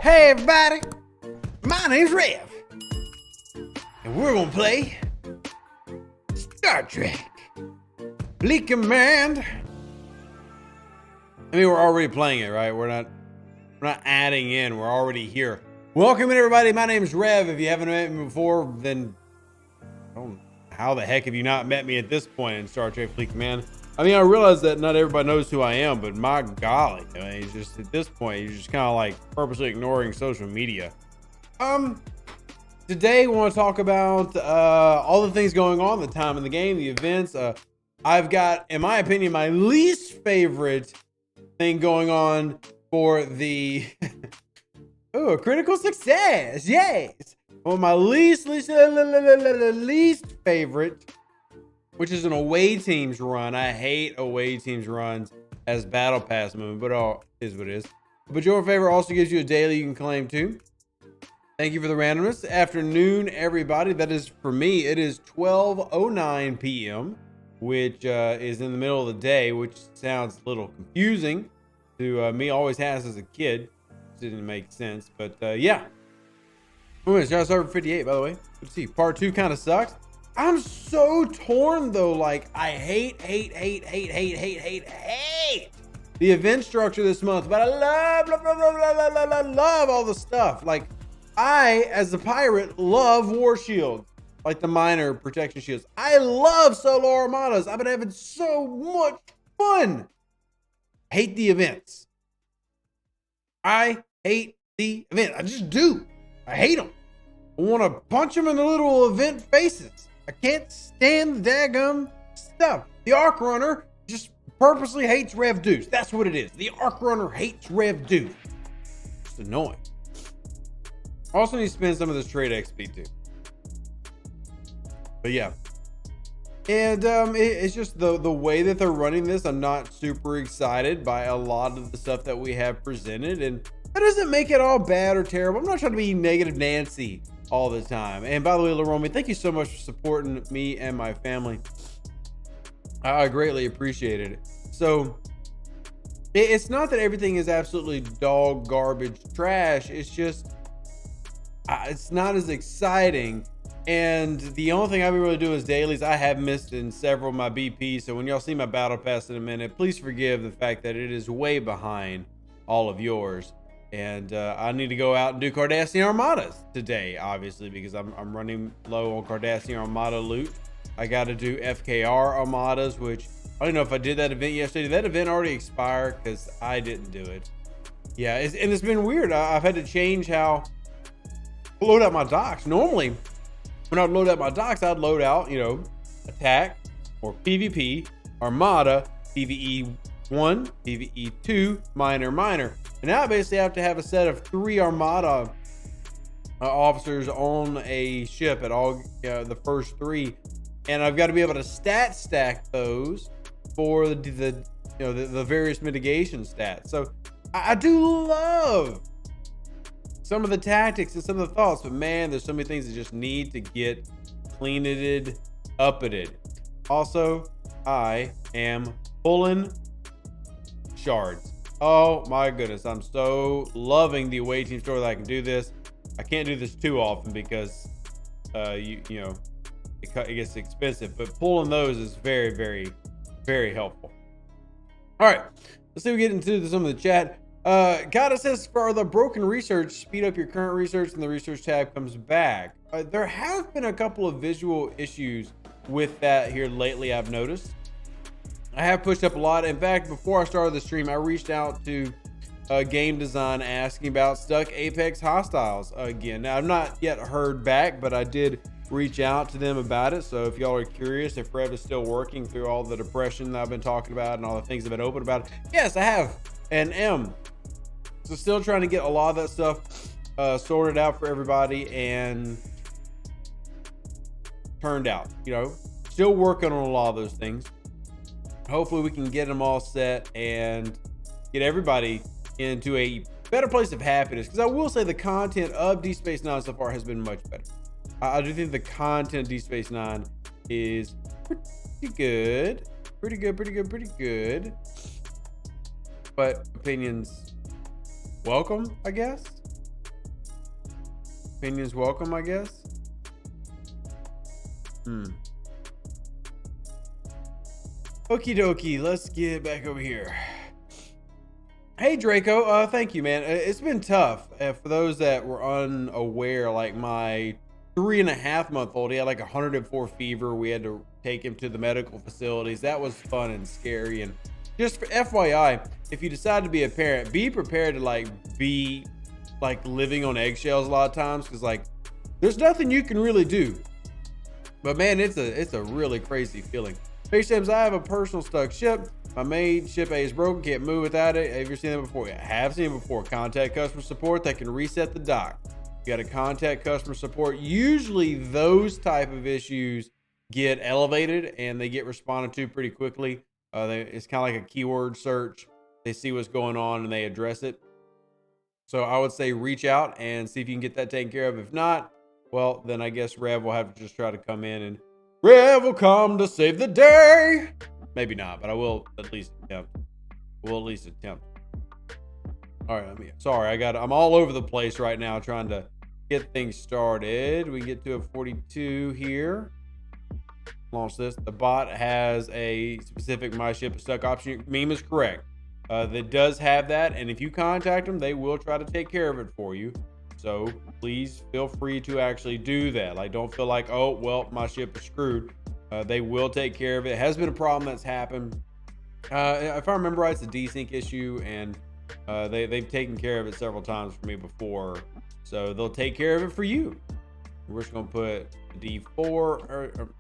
Hey everybody, my name's Rev, and we're gonna play Star Trek Fleet Command. I mean, we're already playing it, right? We're not adding in, we're already here. Welcome in everybody, my name's Rev. If you haven't met me before, then I don't know, how the heck have you not met me at this point in Star Trek Fleet Command? I mean, I realize that not everybody knows who I am, but my golly, I mean, it's just at this point, you're just kind of like purposely ignoring social media. Today we want to talk about all the things going on, the time in the game, the events. I've got, in my opinion, my least favorite thing going on for the oh, critical success, yes. Well, my least favorite, which is an away teams run. I hate away teams runs as battle pass movement, but all is what it is. But your favorite also gives you a daily you can claim too. Thank you for the randomness. Afternoon, everybody. That is for me. It is 12:09 p.m., which is in the middle of the day, which sounds a little confusing to me. Always has as a kid. Didn't make sense, but yeah. Oh, it's just over 58, by the way. Let's see. Part 2 kind of sucks. I'm so torn though. Like, I hate the event structure this month, but I love all the stuff. Like, I, as a pirate, love war shields, like the minor protection shields. I love solo armadas. I've been having so much fun. Hate the events. I hate the event. I just do. I hate them. I want to punch them in the little event faces. I can't stand the daggum stuff. The Arc Runner just purposely hates Rev Deuce. That's what it is. The Arc Runner hates Rev Deuce. It's annoying. Also need to spend some of this trade XP too. But yeah. And it's just the way that they're running this. I'm not super excited by a lot of the stuff that we have presented. And that doesn't make it all bad or terrible. I'm not trying to be negative Nancy all the time. And by the way, Laromi, thank you so much for supporting me and my family. I greatly appreciate it. So it's not that everything is absolutely dog garbage trash. It's just it's not as exciting. And the only thing I've been really doing is dailies. I have missed in several of my BPs. So when y'all see my battle pass in a minute, please forgive the fact that it is way behind all of yours. And I need to go out and do Cardassian Armadas today, obviously, because I'm running low on Cardassian Armada loot. I got to do FKR Armadas, which I don't know if I did that event yesterday. Did that event already expire? Because I didn't do it. Yeah, and it's been weird. I've had to change how I load out my docks. Normally, when I'd load out my docks, I'd load out, you know, attack or PvP, Armada, PvE 1, PvE 2, minor. And now I basically have to have a set of 3 Armada officers on a ship at all, the first 3, and I've got to be able to stat stack those for the various mitigation stats. So I do love some of the tactics and some of the thoughts, but man, there's so many things that just need to get cleaned, updated. Also, I am pulling shards. Oh my goodness, I'm so loving the away team store that I can do this. I can't do this too often because you know it gets expensive, but pulling those is very helpful. All right, let's see if we get into some of the chat. Kata says, for the broken research, speed up your current research and the research tab comes back. There have been a couple of visual issues with that here lately, I've noticed. I have pushed up a lot. In fact, before I started the stream, I reached out to game design asking about stuck Apex hostiles again. Now, I've not yet heard back, but I did reach out to them about it. So if y'all are curious if Rev is still working through all the depression that I've been talking about and all the things I've been open about, yes, I have and am. So still trying to get a lot of that stuff sorted out for everybody and turned out, you know, still working on a lot of those things. Hopefully we can get them all set and get everybody into a better place of happiness. Because I will say the content of Deep Space Nine so far has been much better. I do think the content of Deep Space Nine is pretty good. Pretty good. But opinions welcome, I guess. Opinions welcome, I guess. Okie dokie, let's get back over here. Hey Draco, thank you, man. It's been tough. For those that were unaware, like my 3.5-month-old, he had like 104 fever. We had to take him to the medical facilities. That was fun and scary. And just for FYI, if you decide to be a parent, be prepared to be living on eggshells a lot of times, because like there's nothing you can really do. But man, it's a really crazy feeling. Face James, I have a personal stuck ship. My main ship A is broken, can't move without it. Have you seen that before? Yeah, I have seen it before. Contact customer support, they can reset the dock. You got to contact customer support. Usually those type of issues get elevated and they get responded to pretty quickly. It's kind of like a keyword search. They see what's going on and they address it. So I would say reach out and see if you can get that taken care of. If not, well, then I guess Rev will have to just try to come in, and Rev will come to save the day. Maybe not, but I will at least attempt. We'll at least attempt. All right, sorry, I'm all over the place right now trying to get things started. We get to a 42 here. Launch this. The bot has a specific my ship is stuck option. Meme is correct. That does have that, and if you contact them, they will try to take care of it for you. So please feel free to actually do that. Like, don't feel like, oh, well, my ship is screwed. They will take care of it. It has been a problem that's happened. If I remember right, it's a desync issue, and they've taken care of it several times for me before. So they'll take care of it for you. We're just going to put D4 or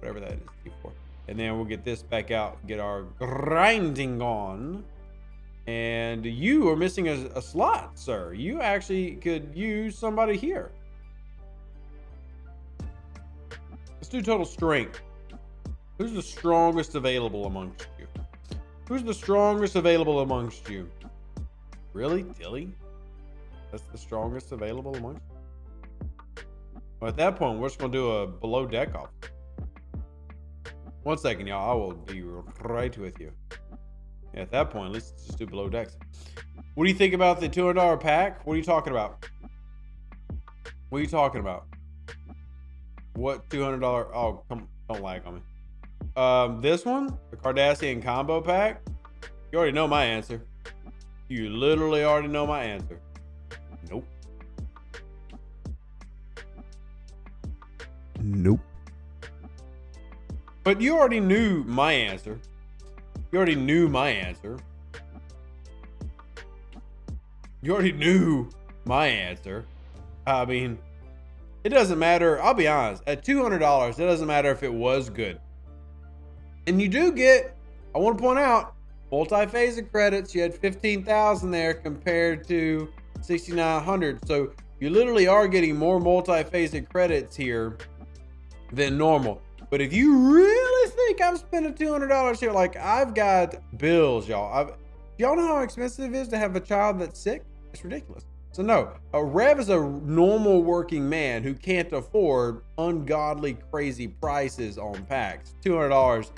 whatever that is, D4. And then we'll get this back out, get our grinding on. And you are missing a slot, sir. You actually could use somebody here. Let's do total strength. Who's the strongest available amongst you? Who's the strongest available amongst you? Really? Dilly? That's the strongest available amongst you? Well, at that point, we're just going to do a below deck off. 1 second, y'all. I will be right with you. Yeah, at that point, let's just do below decks. What do you think about the $200 pack? What are you talking about? What are you talking about? What $200? Oh, come, don't lag on me. This one, the Cardassian combo pack. You already know my answer. You literally already know my answer. Nope. Nope. But you already knew my answer. You already knew my answer. You already knew my answer. I mean, it doesn't matter. I'll be honest. At $200, it doesn't matter if it was good. And you do get, I want to point out, multi-phasic credits. You had 15,000 there compared to 6,900. So you literally are getting more multi-phasic credits here than normal. But if you really think I'm spending $200 here, like I've got bills, y'all. Y'all know how expensive it is to have a child that's sick? It's ridiculous. So no, Rev is a normal working man who can't afford ungodly crazy prices on packs. $200,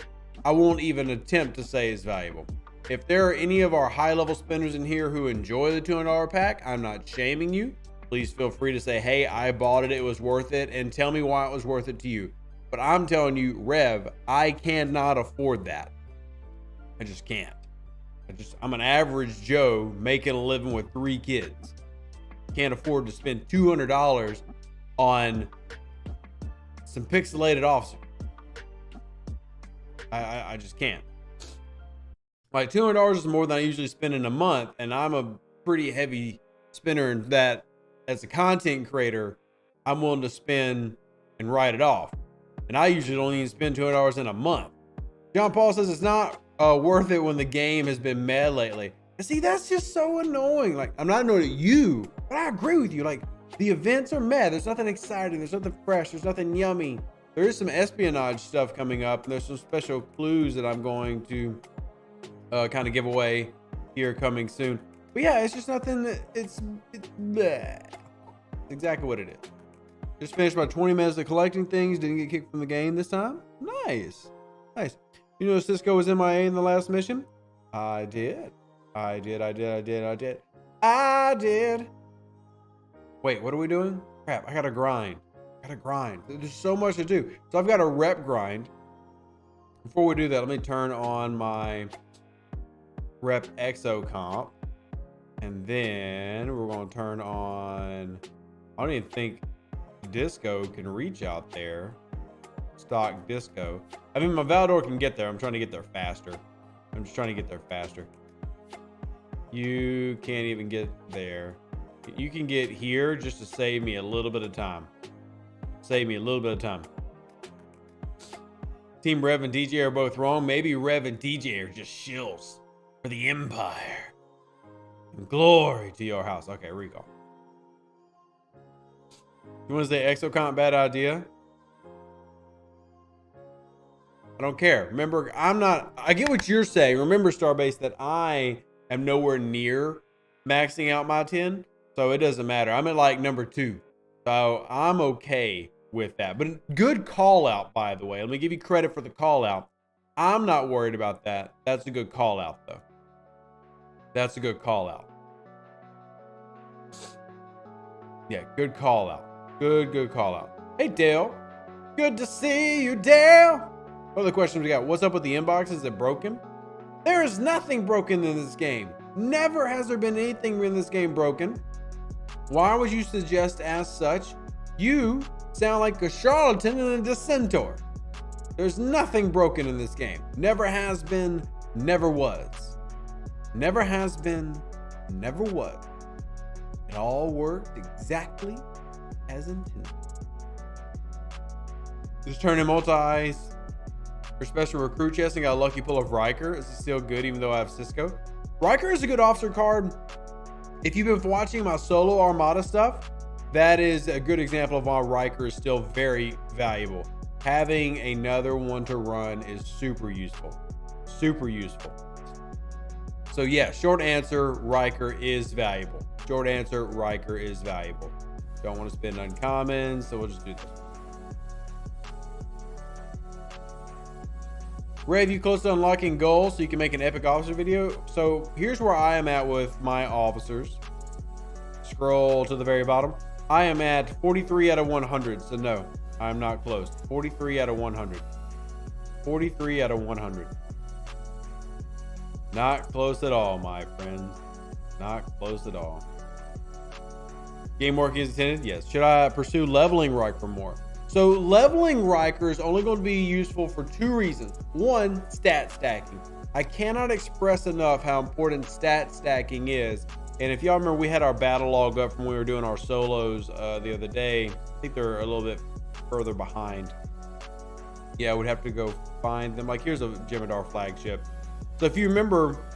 I won't even attempt to say is valuable. If there are any of our high level spenders in here who enjoy the $200 pack, I'm not shaming you. Please feel free to say, hey, I bought it, it was worth it, and tell me why it was worth it to you. But I'm telling you, Rev, I cannot afford that. I just can't. I'm an average Joe making a living with 3 kids. Can't afford to spend $200 on some pixelated officer. I just can't. Like $200 is more than I usually spend in a month, and I'm a pretty heavy spender in that. As a content creator, I'm willing to spend and write it off. And I usually don't even spend $200 in a month. John Paul says it's not worth it when the game has been mad lately. And see, that's just so annoying. Like, I'm not annoyed at you, but I agree with you. Like, the events are mad. There's nothing exciting. There's nothing fresh. There's nothing yummy. There is some espionage stuff coming up, and there's some special clues that I'm going to kind of give away here coming soon. But yeah, it's just nothing that it's bleh. It's exactly what it is. Just finished about 20 minutes of collecting things. Didn't get kicked from the game this time. Nice. Nice. You know, Cisco was MIA in the last mission? I did. Wait, what are we doing? Crap, I gotta grind. There's so much to do. So I've got a rep grind. Before we do that, let me turn on my rep exo comp. And then we're going to turn on, I don't even think disco can reach out there. Stock disco. I mean, my Valdor can get there. I'm trying to get there faster. You can't even get there. You can get here just to save me a little bit of time. Team Rev and DJ are both wrong. Maybe Rev and DJ are just shills for the Empire. And glory to your house. Okay, recall. You want to say exocomp bad idea? I don't care. Remember, I get what you're saying. Remember, Starbase, that I am nowhere near maxing out my 10. So it doesn't matter. I'm at like number 2. So I'm okay with that. But good call out, by the way. Let me give you credit for the call out. I'm not worried about that. That's a good call out, though. That's a good call out. Yeah, good call out. Good call out. Hey, Dale. Good to see you, Dale. What other questions we got? What's up with the inbox? Is it broken? There is nothing broken in this game. Never has there been anything in this game broken. Why would you suggest as such? You sound like a charlatan and a dissentor. There's nothing broken in this game. Never has been, never was. Never has been, never was. It all worked exactly as intended. Just turn in multi-ice for special recruit chest and got a lucky pull of Riker. Is it still good even though I have Cisco? Riker is a good officer card. If you've been watching my solo Armada stuff, that is a good example of why Riker is still very valuable. Having another one to run is super useful. Super useful. So yeah, short answer, Riker is valuable. Short answer, Riker is valuable. Don't want to spend uncommon, so we'll just do this. Rev, you close to unlocking goals so you can make an epic officer video? So here's where I am at with my officers. Scroll to the very bottom. I am at 43 out of 100, so no, I'm not close. 43 out of 100. 43 out of 100. Not close at all, my friends. Not close at all. Game working as intended? Yes. Should I pursue leveling Riker more? So leveling Riker is only going to be useful for 2 reasons. 1, stat stacking. I cannot express enough how important stat stacking is. And if y'all remember, we had our battle log up from when we were doing our solos the other day. I think they're a little bit further behind. Yeah, I would have to go find them. Like, here's a Jemadar flagship. So if you remember,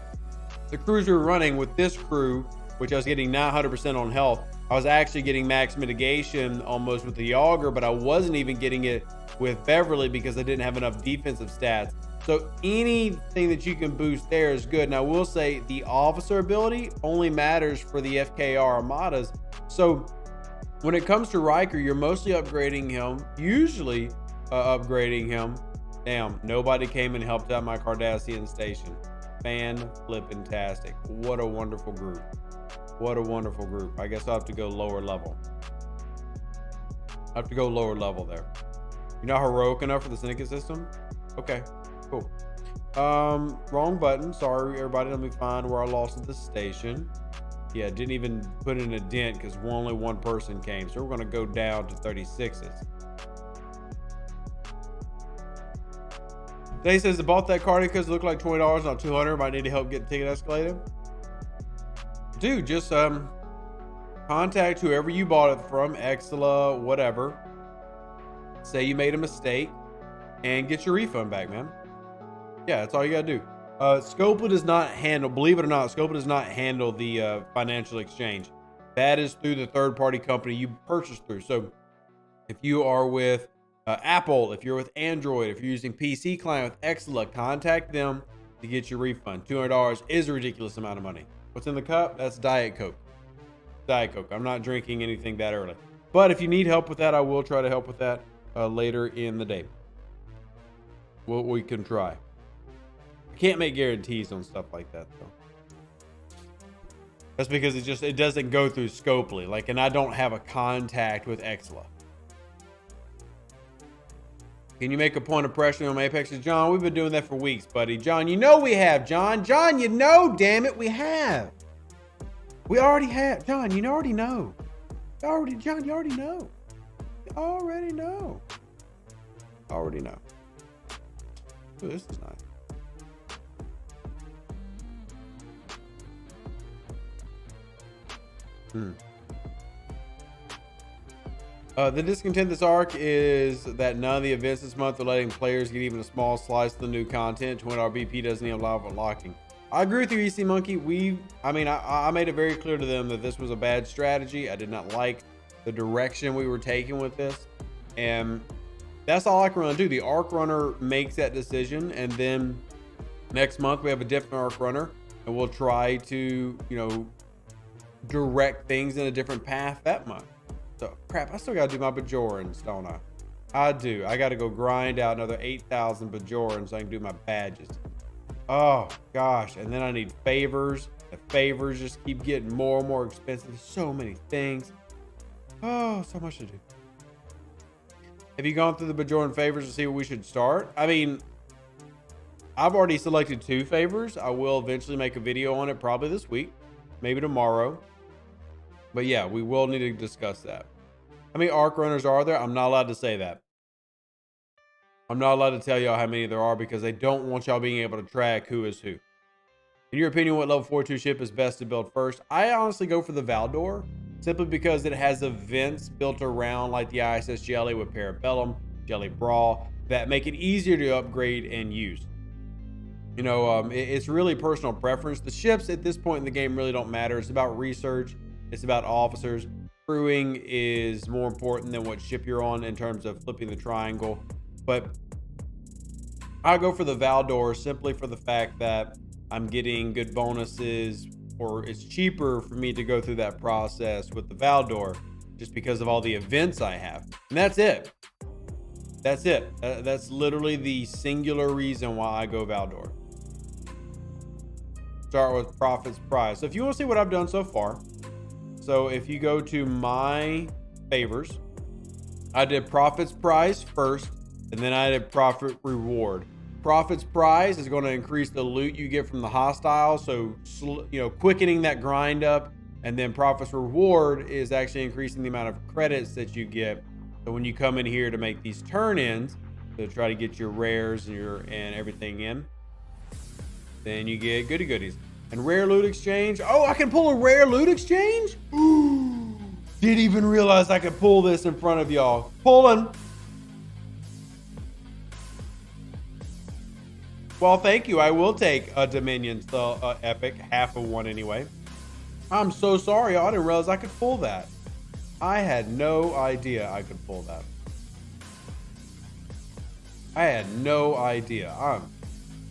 the crews we were running with this crew, which I was getting 900% on health, I was actually getting max mitigation almost with the Augur, but I wasn't even getting it with Beverly because I didn't have enough defensive stats. So anything that you can boost there is good. And I will say the officer ability only matters for the FKR Armadas. So when it comes to Riker, you're mostly upgrading him, usually upgrading him. Damn, nobody came and helped out my Cardassian station. Fan-flippin-tastic. What a wonderful group. What a wonderful group. I guess I'll have to go lower level. I have to go lower level there. You're not heroic enough for the Syndicate system? Okay, cool. Wrong button. Sorry, everybody. Let me find where I lost at the station. Yeah, didn't even put in a dent because only one person came. So we're going to go down to 36s. They says I bought that card because it looked like $20, not $200. Might need to help get the ticket escalated. Dude, just contact whoever you bought it from, Exela, whatever. Say you made a mistake and get your refund back, man. Yeah, that's all you gotta do. Scopa does not handle, believe it or not, Scopa does not handle the financial exchange. That is through the third-party company you purchased through. So if you are with Apple, if you're with Android, if you're using PC client with Exela, contact them to get your refund. $200 is a ridiculous amount of money. What's in the cup? That's Diet Coke. Diet Coke. I'm not drinking anything that early. But if you need help with that, I will try to help with that later in the day. We can try. I can't make guarantees on stuff like that, though. That's because it doesn't go through Scopely. Like, and I don't have a contact with Exla. Can you make a point of pressure on Apex? John, we've been doing that for weeks, buddy. John, you know we have, John. John, you know, damn it, we have. We already have. John, you already know. John, you already know. You already know. Already know. Ooh, this is nice. The discontent this arc is that none of the events this month are letting players get even a small slice of the new content. 20 RBP doesn't even allow for unlocking. I agree with you, EC Monkey. I made it very clear to them that this was a bad strategy. I did not like the direction we were taking with this. And that's all I can run do. The arc runner makes that decision. And then next month we have a different arc runner and we'll try to, direct things in a different path that month. So crap, I still gotta do my Bajorans, don't I? I do. I gotta go grind out another 8,000 Bajorans so I can do my badges. Oh gosh, and then I need favors. The favors just keep getting more and more expensive. So many things. Oh, so much to do. Have you gone through the Bajoran favors to see where we should start? I mean, I've already selected 2 favors. I will eventually make a video on it, probably this week, maybe tomorrow. But yeah, we will need to discuss that. How many arc runners are there? I'm not allowed to say that. I'm not allowed to tell y'all how many there are because they don't want y'all being able to track who is who. In your opinion, what level 42 ship is best to build first? I honestly go for the Valdor, simply because it has events built around like the ISS Jelly with Parabellum, Jelly Brawl, that make it easier to upgrade and use. It's really personal preference. The ships at this point in the game really don't matter. It's about research. It's about officers. Crewing is more important than what ship you're on in terms of flipping the triangle. But I go for the Valdor simply for the fact that I'm getting good bonuses, or it's cheaper for me to go through that process with the Valdor just because of all the events I have. And that's it. That's it. That's literally the singular reason why I go Valdor. Start with Prophet's Prize. So if you want to see what I've done so far, so if you go to my favors, I did Prophet's Prize first, and then I did Prophet Reward. Prophet's Prize is going to increase the loot you get from the hostiles, so quickening that grind up. And then Prophet's Reward is actually increasing the amount of credits that you get. So when you come in here to make these turn-ins to try to get your rares and everything in, then you get goody goodies. And rare loot exchange. Oh, I can pull a rare loot exchange? Ooh, didn't even realize I could pull this in front of y'all. Pulling. Well, thank you. I will take a Dominion Epic, half of one anyway. I'm so sorry. I didn't realize I could pull that. I had no idea I could pull that. I had no idea.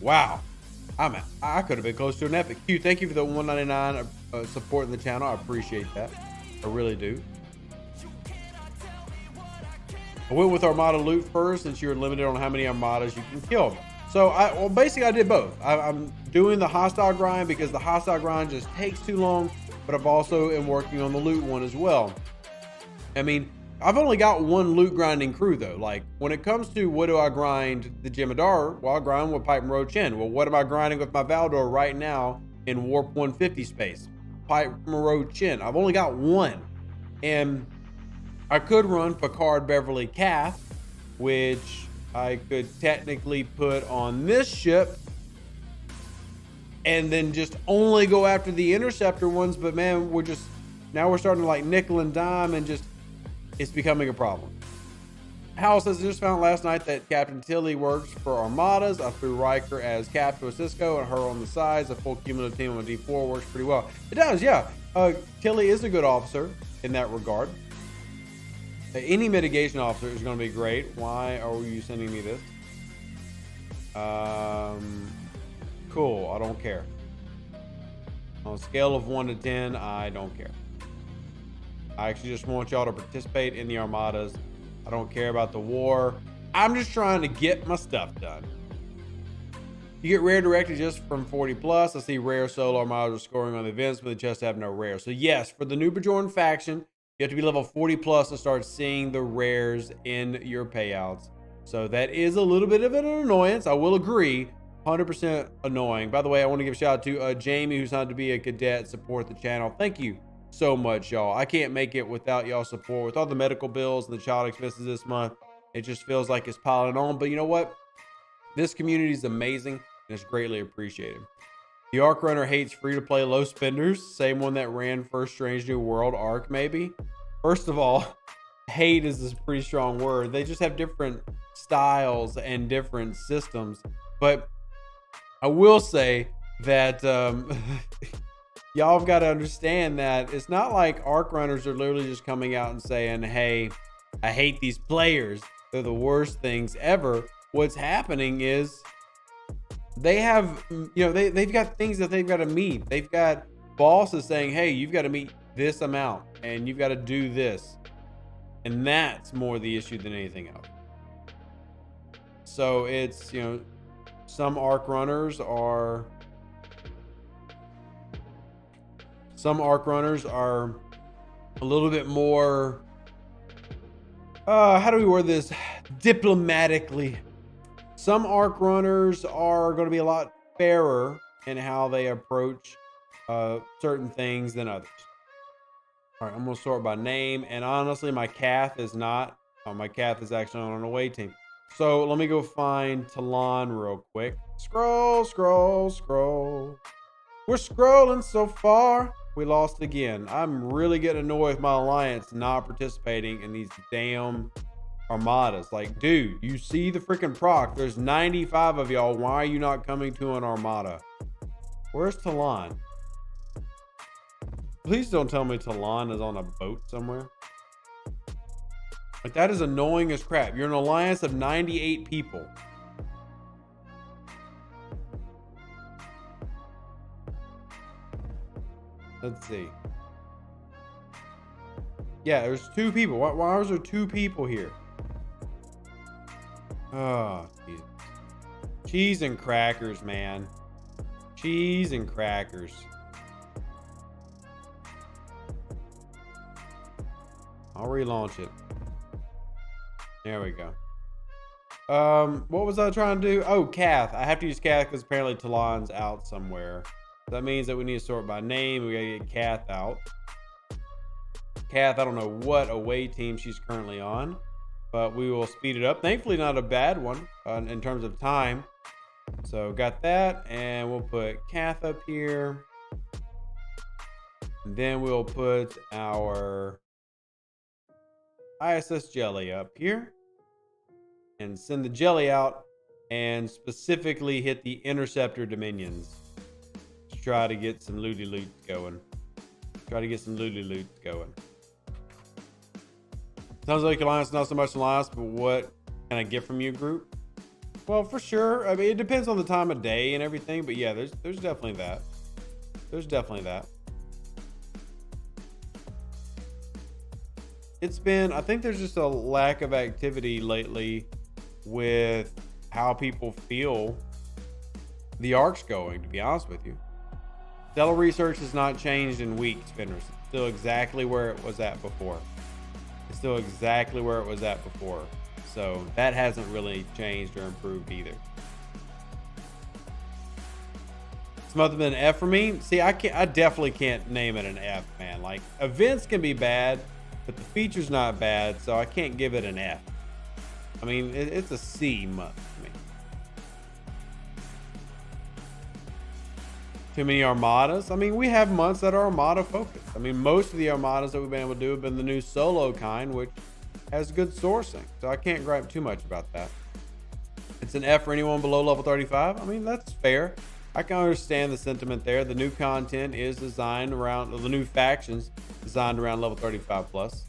Wow. I could have been close to an epic. Q, thank you for the $1.99 supporting the channel. I appreciate that. I really do. I went with Armada loot first since you're limited on how many Armadas you can kill. So basically I did both. I'm doing the hostile grind because the hostile grind just takes too long, but I've also am working on the loot one as well. I mean, I've only got one loot grinding crew though. Like when it comes to what do I grind the Jemadar, well, I grind with Pipe and Road Chin. Well, what am I grinding with my Valdor right now in Warp 150 space? Pipe and Road Chin. I've only got one. And I could run Picard Beverly Cath, which I could technically put on this ship and then just only go after the interceptor ones. But man, now we're starting to like nickel and dime and just, it's becoming a problem. Hal says, I just found last night that Captain Tilly works for Armadas. I threw Riker as Cap to a Cisco and her on the sides. A full cumulative team on D4 works pretty well. It does, yeah. Tilly is a good officer in that regard. Any mitigation officer is going to be great. Why are you sending me this? Cool, I don't care. On a scale of 1 to 10, I don't care. I actually just want y'all to participate in the Armadas. I don't care about the war. I'm just trying to get my stuff done. You get rare directly just from 40 plus. I see rare solo Armada are scoring on the events, but they just have no rare. So yes, for the new Bajoran faction, you have to be level 40 plus to start seeing the rares in your payouts. So that is a little bit of an annoyance. I will agree, 100% annoying. By the way, I want to give a shout out to Jamie, who's signed to be a cadet, support the channel. Thank you so much, y'all. I can't make it without y'all support. With all the medical bills and the child expenses this month, it just feels like it's piling on. But you know what? This community is amazing and it's greatly appreciated. The Arc Runner hates free-to-play low spenders. Same one that ran first Strange New World Arc, maybe. First of all, hate is a pretty strong word. They just have different styles and different systems. But I will say that y'all have got to understand that it's not like Arc Runners are literally just coming out and saying, hey, I hate these players. They're the worst things ever. What's happening is they have, they've got things that they've got to meet. They've got bosses saying, hey, you've got to meet this amount and you've got to do this. And that's more the issue than anything else. So it's, some Arc Runners are a little bit more, how do we word this diplomatically? Some Arc Runners are going to be a lot fairer in how they approach certain things than others. All right, I'm going to sort by name. And honestly, my Cath is not. My Cath is actually on an away team. So let me go find Talon real quick. Scroll, scroll, scroll. We're scrolling so far. We lost again. I'm really getting annoyed with my alliance not participating in these damn Armadas. Like, dude, you see the freaking proc. There's 95 of y'all. Why are you not coming to an Armada? Where's Talon? Please don't tell me Talon is on a boat somewhere. Like, that is annoying as crap. You're an alliance of 98 people. Let's see. Yeah, there's 2 people. Why is there 2 people here? Oh, Jesus. Cheese and crackers, man. Cheese and crackers. I'll relaunch it. There we go. What was I trying to do? Oh, Cath. I have to use Cath because apparently Talon's out somewhere. That means that we need to sort by name. We gotta get Cath out. Cath, I don't know what away team she's currently on, but we will speed it up. Thankfully, not a bad one in terms of time. So got that, and we'll put Cath up here. And then we'll put our ISS Jelly up here and send the Jelly out and specifically hit the Interceptor Dominions to try to get some looty loot going. Sounds like Alliance, not so much Alliance, but what can I get from you, group? Well, for sure. I mean, it depends on the time of day and everything, but yeah, there's definitely that. There's definitely that. It's been, I think there's just a lack of activity lately with how people feel the arc's going, to be honest with you. Stellar research has not changed in weeks, Spinners. It's still exactly where it was at before. So that hasn't really changed or improved either. This must have been an F for me. See, I definitely can't name it an F, man. Like, events can be bad, but the feature's not bad, so I can't give it an F. I mean, it's a C month to me. Too many Armadas. I mean, we have months that are Armada focused. I mean, most of the Armadas that we've been able to do have been the new solo kind, which has good sourcing. So I can't gripe too much about that. It's an F for anyone below level 35. I mean, that's fair. I can understand the sentiment there. The new content is designed around, the new factions designed around level 35 plus.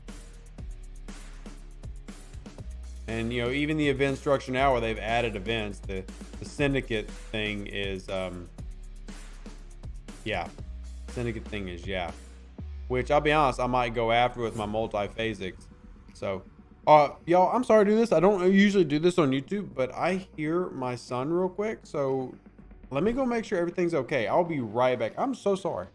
And, you know, even the event structure now where they've added events, the Syndicate thing is, Syndicate thing is, which I'll be honest, I might go after with my multi-phasics. So, y'all, I'm sorry to do this. I don't usually do this on YouTube, but I hear my son real quick. So Let me go make sure everything's okay. I'll be right back. I'm so sorry.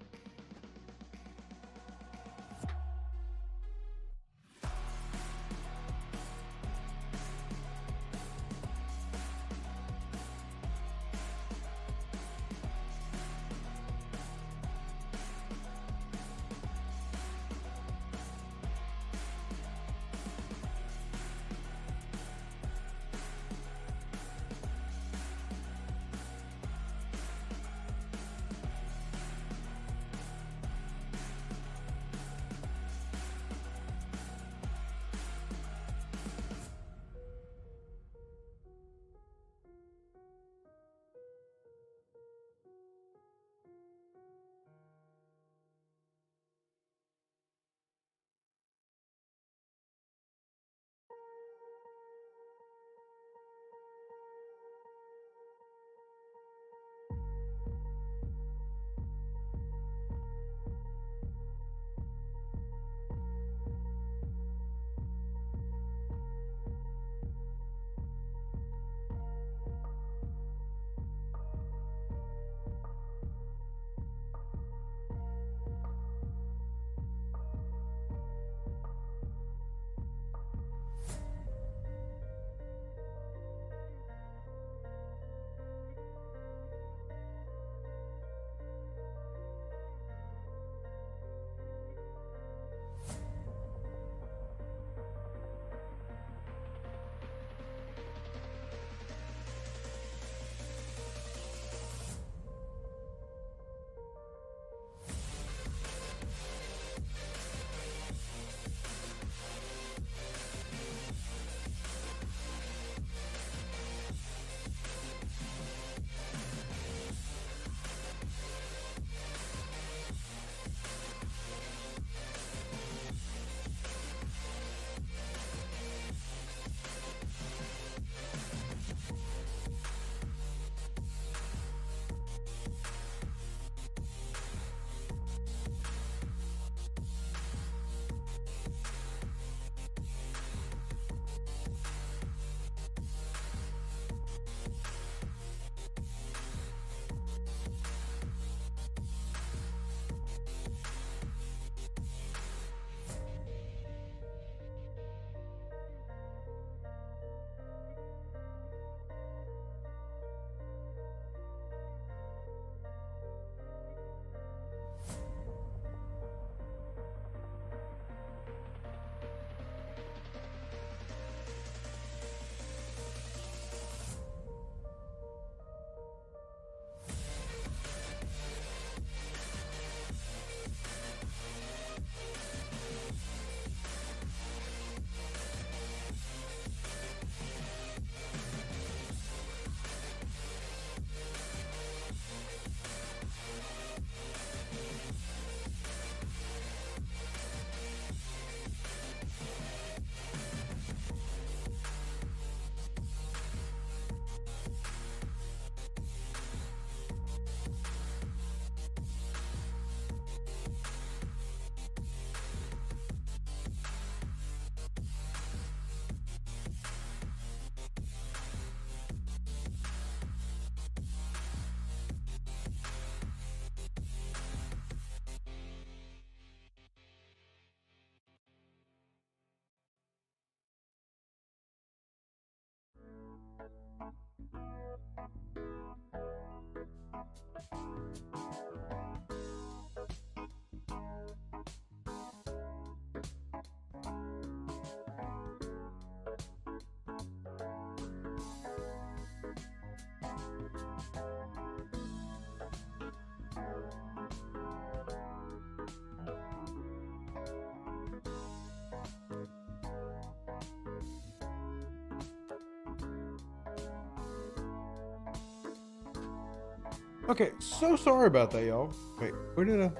Okay, so sorry about that, y'all. Wait, where did I?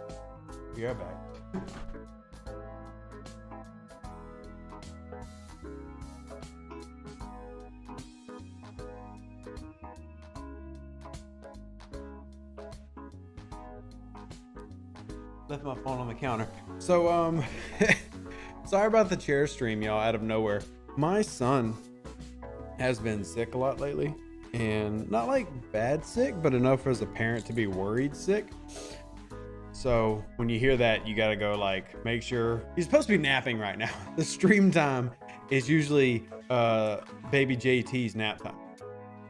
Yeah, back. Left my phone on the counter. So, sorry about the chair stream, y'all, out of nowhere. My son has been sick a lot lately, and not like bad sick, but enough as a parent to be worried sick. So when you hear that, you got to go like, make sure he's supposed to be napping right now. The stream time is usually baby JT's nap time.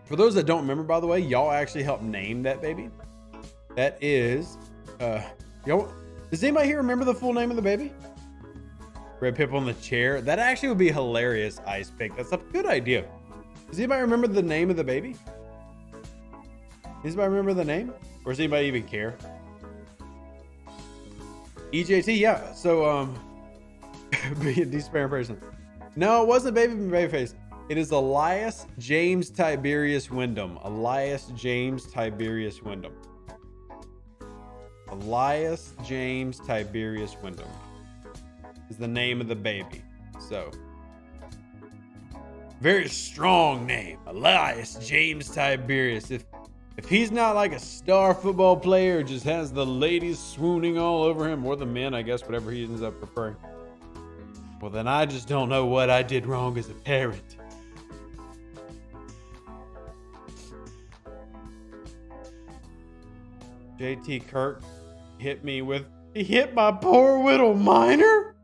For those that don't remember, by the way, y'all actually helped name that baby. That is, y'all, does anybody here remember the full name of the baby? Red Pip on the chair. That actually would be hilarious, Ice Pick. That's a good idea. Does anybody remember the name of the baby? Does anybody remember the name? Or does anybody even care? EJT, yeah. So, be a despairing person. No, it wasn't Babyface. It is Elias James Tiberius Wyndham. Elias James Tiberius Wyndham. Elias James Tiberius Wyndham is the name of the baby. So, very strong name, Elias James Tiberius. If he's not like a star football player, just has the ladies swooning all over him, or the men, I guess, whatever he ends up preferring, well, then I just don't know what I did wrong as a parent. JT Kirk he hit my poor little minor?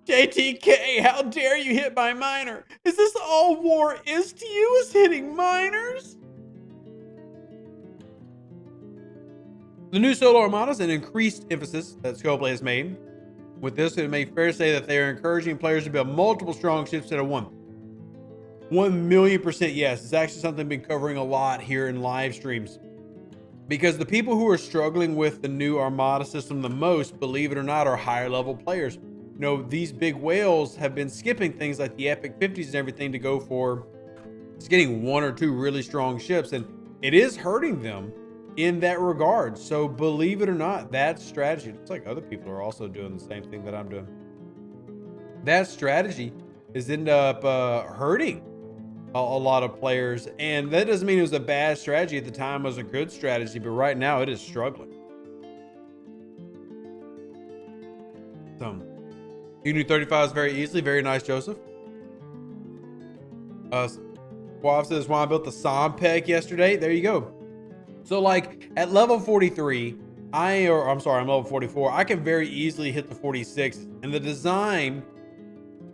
JTK, how dare you hit my minor? Is this all war is to you, is hitting minors? The new solo Armada is an increased emphasis that Scopely has made. With this, it may be fair to say that they are encouraging players to build multiple strong ships instead of one. 1,000,000% yes. It's actually something I've been covering a lot here in live streams. Because the people who are struggling with the new Armada system the most, believe it or not, are higher level players. You know, these big whales have been skipping things like the Epic 50s and everything to go for just getting one or two really strong ships. And it is hurting them in that regard. So believe it or not, that strategy, looks like other people are also doing the same thing that I'm doing. That strategy is end up hurting a lot of players, and that doesn't mean it was a bad strategy at the time. It was a good strategy, but right now it is struggling. So you knew 35s very easily. Very nice, Joseph. Quav says, "Why I built the Sompec yesterday." There you go. So like at level 43, I'm level 44. I can very easily hit the 46, and the design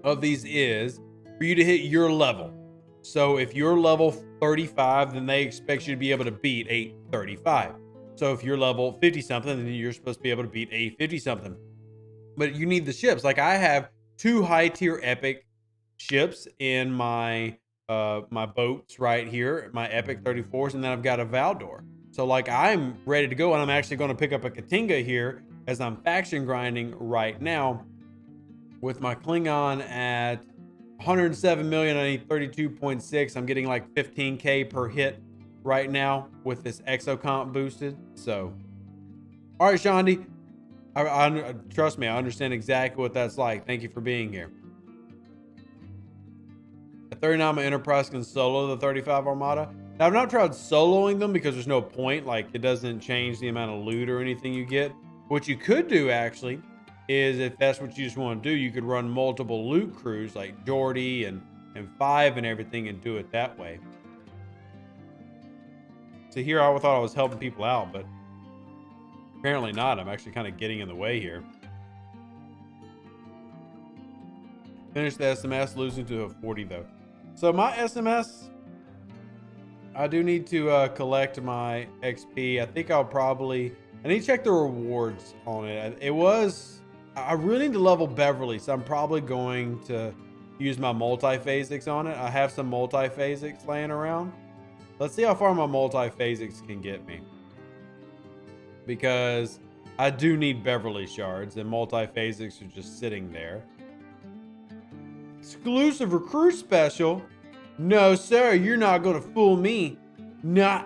of these is for you to hit your level. So if you're level 35, then they expect you to be able to beat a 35. So if you're level 50 something, then you're supposed to be able to beat a 50 something. But you need the ships. Like I have 2 high tier epic ships in my my boats right here, my epic 34s, and then I've got a Valdor. So like I'm ready to go, and I'm actually going to pick up a Katinga here as I'm faction grinding right now with my Klingon at 107 million. I need 32.6. I'm getting like 15k per hit right now with this exocomp boosted. So, all right, Shandi, I trust me, I understand exactly what that's like. Thank you for being here. At 39, my Enterprise can solo the 35 Armada. Now, I've not tried soloing them because there's no point. Like, it doesn't change the amount of loot or anything you get. What you could do, actually, is if that's what you just want to do, you could run multiple loot crews like Geordie and 5 and everything and do it that way. So here I thought I was helping people out, but apparently not. I'm actually kind of getting in the way here. Finish the SMS, losing to a 40 though. So my SMS, I do need to collect my XP. I think I need to check the rewards on it. I really need to level Beverly, so I'm probably going to use my multiphasics on it. I have some multiphasics laying around. Let's see how far my multiphasics can get me. Because I do need Beverly shards, and multiphasics are just sitting there. Exclusive recruit special? No, sir, you're not going to fool me. Nah,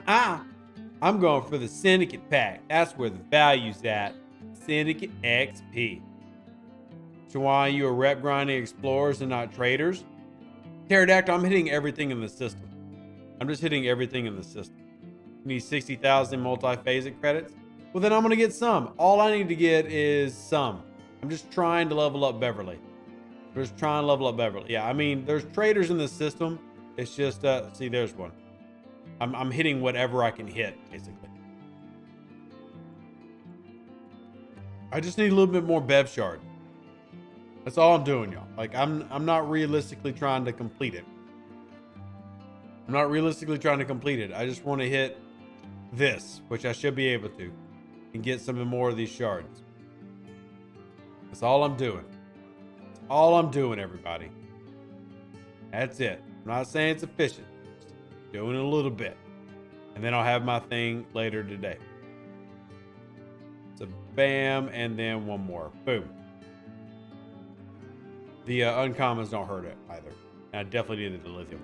I'm going for the Syndicate pack. That's where the value's at. Syndicate XP. So why are you a rep grinding explorers and not traders? Pterodactyl, I'm hitting everything in the system. I'm just hitting everything in the system. You need 60,000 multiphasic credits? Well, then I'm going to get some. All I need to get is some. I'm just trying to level up Beverly. Yeah, I mean, there's traders in the system. It's just, see, there's one. I'm hitting whatever I can hit, basically. I just need a little bit more bev shard. That's all I'm doing, y'all. Like, I'm not realistically trying to complete it. I'm not realistically trying to complete it. I just want to hit this, which I should be able to, and get some more of these shards. That's all I'm doing. That's all I'm doing, everybody. That's it. I'm not saying it's efficient. Just doing it a little bit. And then I'll have my thing later today. So bam, and then one more. Boom. The uncommons don't hurt it either. And I definitely needed the lithium.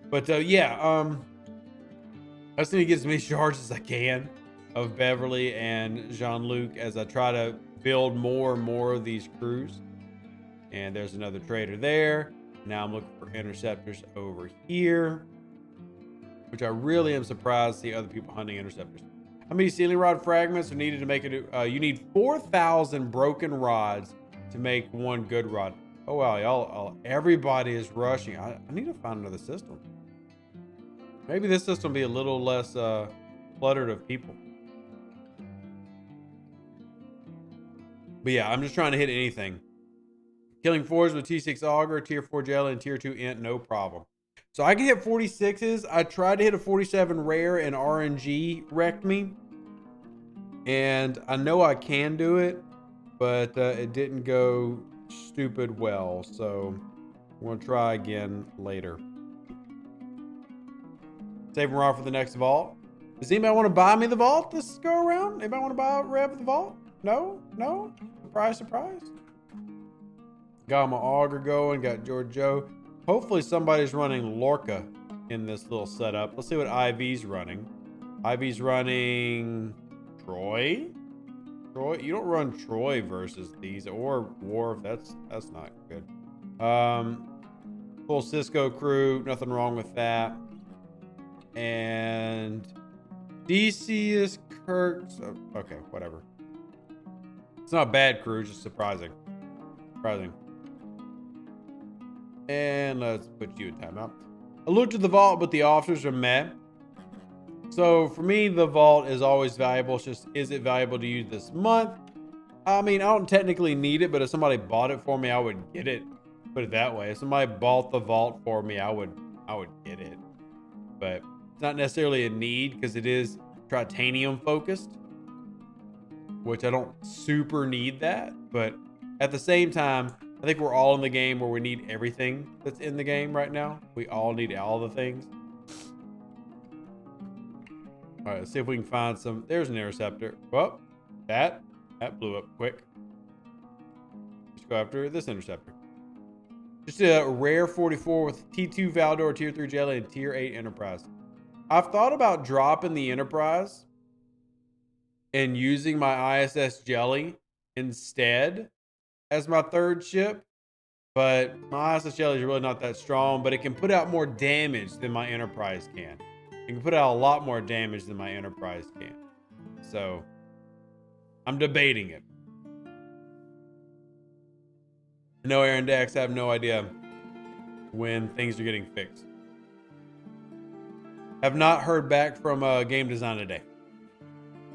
But yeah, I just need to get as many shards as I can of Beverly and Jean-Luc as I try to build more and more of these crews. And there's another trader there. Now I'm looking for interceptors over here, which I really am surprised to see other people hunting interceptors. How many sealing rod fragments are needed to make it? You need 4,000 broken rods to make one good rod. Oh wow, y'all! Everybody is rushing. I need to find another system. Maybe this system will be a little less cluttered of people. But yeah, I'm just trying to hit anything. Killing 4s with T6 Auger, tier 4 jelly, and tier 2 int, no problem. So I can hit 46s. I tried to hit a 47 rare and RNG wrecked me. And I know I can do it, but it didn't go stupid well. So I'm going to try again later. Saving raw for the next vault. Does anybody want to buy me the vault this go around? Anybody want to buy Rev the vault? No? No? Surprise, surprise. Got my auger going. Got George Joe. Hopefully somebody's running Lorca in this little setup. Let's see what IV's running. IV's running Troy. Troy, you don't run Troy versus these, or Worf. That's not good. Full Cisco crew. Nothing wrong with that. And Decius Kirk's. Okay, whatever. It's not a bad crew, just surprising. Surprising. And let's put you in timeout. I looked at the vault, but the officers are meh. So for me, the vault is always valuable. It's just, is it valuable to use this month? I mean, I don't technically need it, but if somebody bought it for me, I would get it. Put it that way. If somebody bought the vault for me, I would get it. But it's not necessarily a need because it is titanium focused, which I don't super need that. But at the same time, I think we're all in the game where we need everything that's in the game right now. We all need all the things. All right, let's see if we can find some. There's an interceptor. Well, that blew up quick. Let's go after this interceptor. Just a rare 44 with T2 Valdor, tier 3 jelly, and tier 8 Enterprise. I've thought about dropping the Enterprise and using my ISS jelly instead as my third ship, but my ISS jelly is really not that strong, but it can put out more damage than my Enterprise can. It can put out a lot more damage than my Enterprise can. So I'm debating it. No, Aaron Dex, I have no idea when things are getting fixed. Have not heard back from game design today.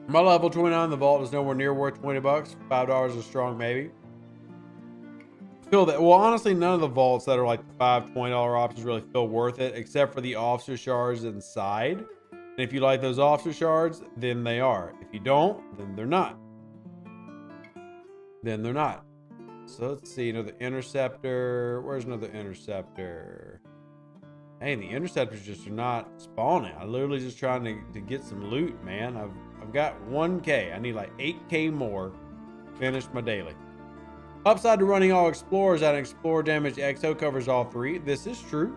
My level 29, the vault is nowhere near worth $20. $5 a strong maybe. Feel that, well, honestly, none of the vaults that are like the $5, $20 options really feel worth it, except for the officer shards inside. And if you like those officer shards, then they are. If you don't, then they're not. Then they're not. So let's see, another interceptor. Where's another interceptor? Hey, the interceptors just are not spawning. I'm literally just trying to get some loot, man. I've got 1K. I need like 8K more to finish my daily. Upside to running all explorers, that explorer damage XO covers all three. This is true.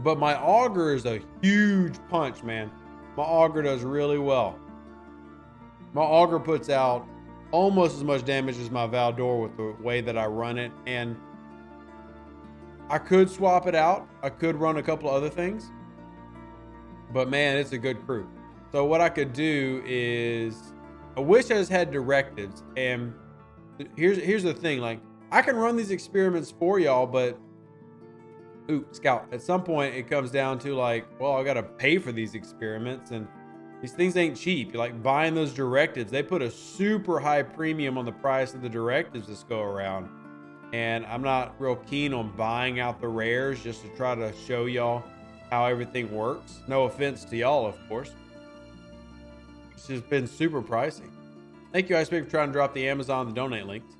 But my auger is a huge punch, man. My auger does really well. My auger puts out almost as much damage as my Valdor with the way that I run it. And I could swap it out. I could run a couple of other things. But man, it's a good crew. So what I could do is, I wish I just had directives. And here's the thing, like, I can run these experiments for y'all, but Ooh, Scout. At some point, it comes down to like, well, I got to pay for these experiments, and these things ain't cheap. You're like buying those directives. They put a super high premium on the price of the directives this go around. And I'm not real keen on buying out the rares just to try to show y'all how everything works. No offense to y'all, of course. It's just been super pricey. Thank you, Icepick, for trying to drop the Amazon the donate links.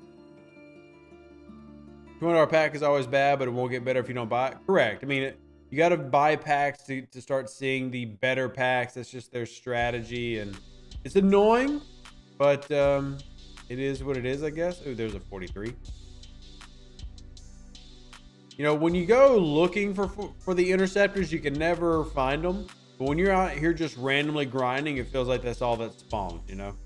$200 pack is always bad, but it won't get better if you don't buy it. Correct. I mean, you got to buy packs to start seeing the better packs. That's just their strategy, and it's annoying, but it is what it is, I guess. Oh, there's a 43. You know, when you go looking for the interceptors, you can never find them. But when you're out here just randomly grinding, it feels like that's all that spawns, you know?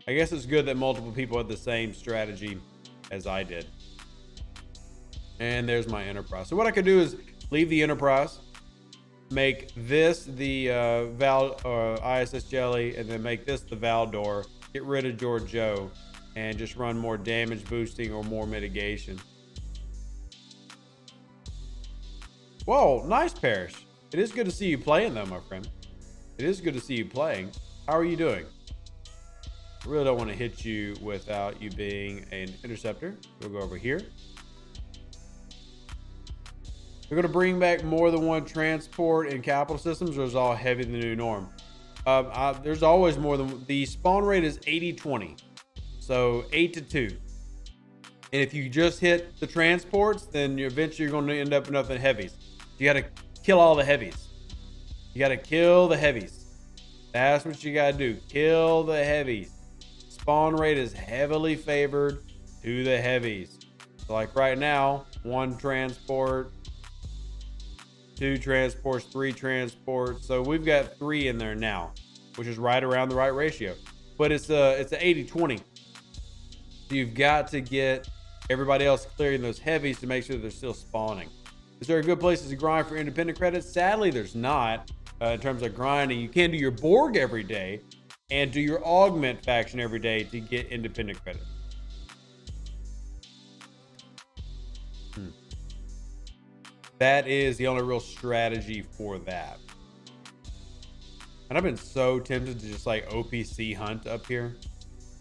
I guess it's good that multiple people had the same strategy as I did. And there's my Enterprise. So what I could do is leave the Enterprise, make this the ISS Jelly, and then make this the Valdor, get rid of George Joe, and just run more damage boosting or more mitigation. Whoa, nice, Parrish. It is good to see you playing, though, my friend. It is good to see you playing. How are you doing? I really don't want to hit you without you being an interceptor. We'll go over here. We're going to bring back more than one transport in capital systems, or is all heavy the new norm? There's always more than... The spawn rate is 80-20. So 8 to 2. And if you just hit the transports, then eventually you're going to end up with nothing heavies. You got to kill all the heavies. You got to kill the heavies. That's what you got to do. Kill the heavies. Spawn rate is heavily favored to the heavies. So like right now, 1 transport, 2 transports, 3 transports. So we've got 3 in there now, which is right around the right ratio. But it's a 80-20. So you've got to get everybody else clearing those heavies to make sure they're still spawning. Is there a good place to grind for independent credits? Sadly, there's not. In terms of grinding, you can do your Borg every day and do your Augment faction every day to get independent credits. That is the only real strategy for that. And I've been so tempted to just like OPC hunt up here.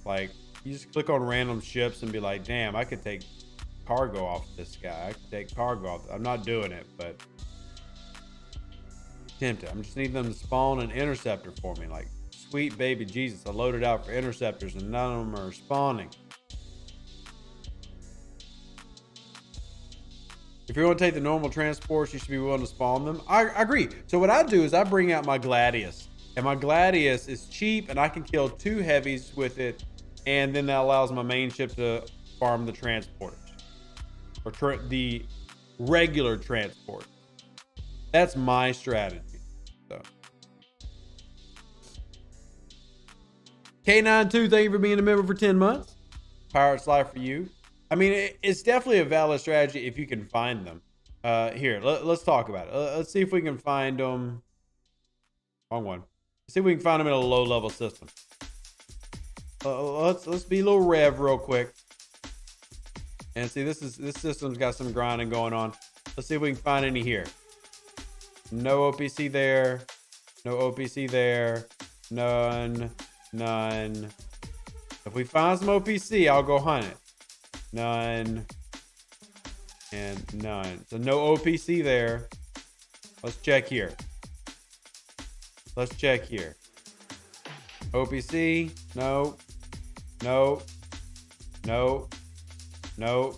Like, you just click on random ships and be like, damn, I could take cargo off this guy. I could take cargo off. I'm not doing it, but tempted. I'm just needing them to spawn an interceptor for me. Like, sweet baby Jesus, I loaded out for interceptors and none of them are spawning. If you're going to take the normal transports, you should be willing to spawn them. I agree. So what I do is I bring out my Gladius, and my Gladius is cheap, and I can kill 2 heavies with it, and then that allows my main ship to farm the transporters, or the regular transport. That's my strategy. So, K92, thank you for being a member for 10 months. Pirate's Life for you. I mean, it's definitely a valid strategy if you can find them. Here, let's talk about it. Let's see if we can find them. Wrong one. Let's see if we can find them in a low-level system. Let's be a little rev real quick. And see, this system's got some grinding going on. Let's see if we can find any here. No OPC there. No OPC there. None. If we find some OPC, I'll go hunt it. None. And none. So no OPC there. Let's check here. Let's check here. OPC. No. No. No. No.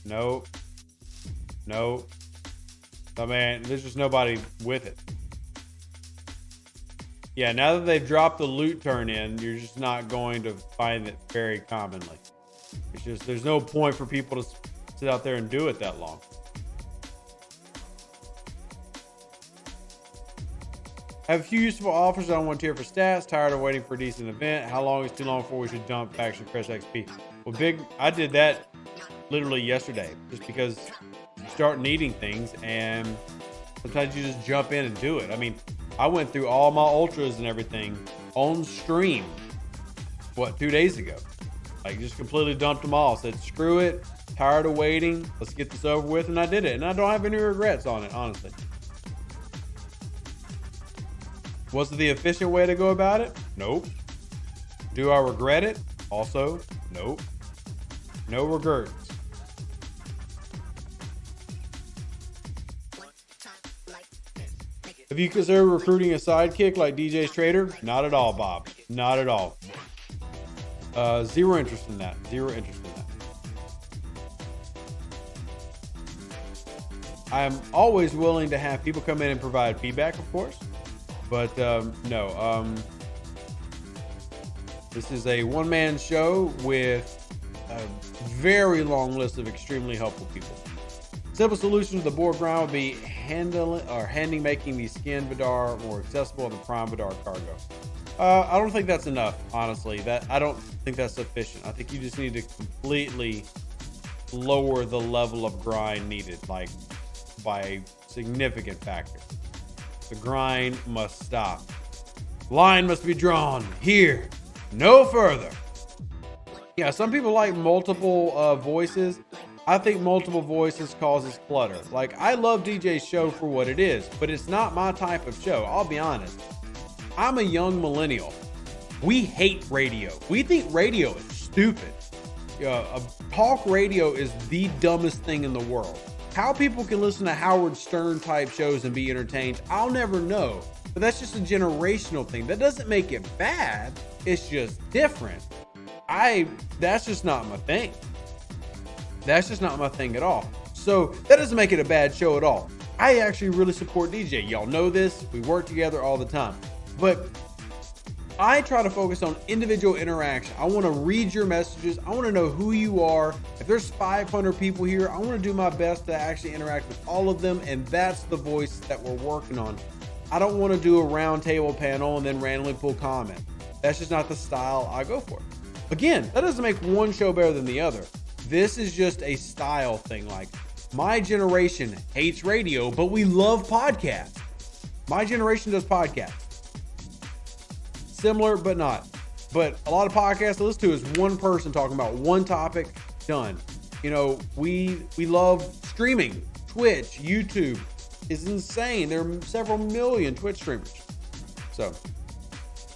No. No. Oh man, there's just nobody with it. Yeah, now that they've dropped the loot turn in, you're just not going to find it very commonly. It's just, there's no point for people to sit out there and do it that long. I have a few useful offers on one tier for stats. Tired of waiting for a decent event. How long is too long before we should dump faction crush XP? Well, I did that literally yesterday, just because you start needing things and sometimes you just jump in and do it. I mean, I went through all my ultras and everything on stream, 2 days ago? Like, just completely dumped them all. Said, screw it. Tired of waiting. Let's get this over with. And I did it. And I don't have any regrets on it, honestly. Was it the efficient way to go about it? Nope. Do I regret it? Also, nope. No regrets. Have you considered recruiting a sidekick like DJ's Trader? Not at all, Bob. Not at all. Zero interest in that. Zero interest in that. I'm always willing to have people come in and provide feedback, of course. But no. This is a one-man show with a very long list of extremely helpful people. Simple solution to the board grind would be making the skin Vidar more accessible in the Prime Vidar cargo. I don't think that's enough, honestly. I don't think that's sufficient. I think you just need to completely lower the level of grind needed, like by a significant factor. The grind must stop. Line must be drawn here, no further. Yeah, some people like multiple voices. I think multiple voices causes clutter. Like, I love DJ's show for what it is, but it's not my type of show. I'll be honest. I'm a young millennial. We hate radio. We think radio is stupid. Talk radio is the dumbest thing in the world. How people can listen to Howard Stern type shows and be entertained, I'll never know. But that's just a generational thing. That doesn't make it bad. It's just different. That's just not my thing. That's just not my thing at all. So that doesn't make it a bad show at all. I actually really support DJ. Y'all know this. We work together all the time. But I try to focus on individual interaction. I want to read your messages. I want to know who you are. If there's 500 people here, I want to do my best to actually interact with all of them. And that's the voice that we're working on. I don't want to do a round table panel and then randomly pull comments. That's just not the style I go for. Again, that doesn't make one show better than the other. This is just a style thing. Like, my generation hates radio, but we love podcasts. My generation does podcasts. Similar, but not. But a lot of podcasts I listen to is one person talking about one topic, done. You know, we love streaming. Twitch, YouTube is insane. There are several million Twitch streamers. So,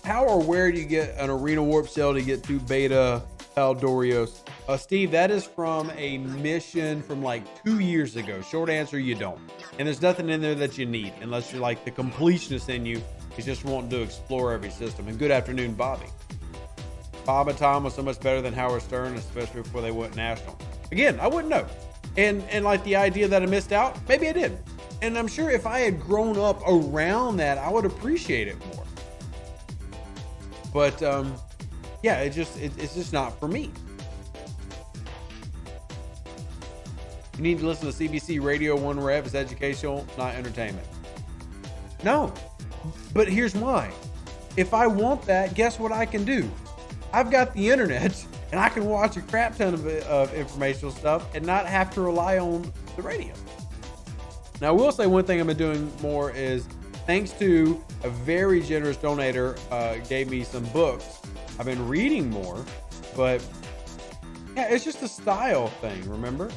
how or where do you get an Arena Warp Cell to get to Beta Paldorios? Steve, that is from a mission from like 2 years ago. Short answer, you don't. And there's nothing in there that you need, unless you're like the completionist in you is just wanting to explore every system. And good afternoon, Bobby. Bob and Tom was so much better than Howard Stern, especially before they went national. Again, I wouldn't know. And like the idea that I missed out, maybe I did. And I'm sure if I had grown up around that, I would appreciate it more. But yeah, it's just not for me. You need to listen to CBC Radio 1 Rev. It's educational, not entertainment. No, but here's why. If I want that, guess what I can do? I've got the internet, and I can watch a crap ton of informational stuff and not have to rely on the radio. Now, I will say one thing I've been doing more is, thanks to a very generous donator, gave me some books. I've been reading more, but yeah, it's just a style thing, remember?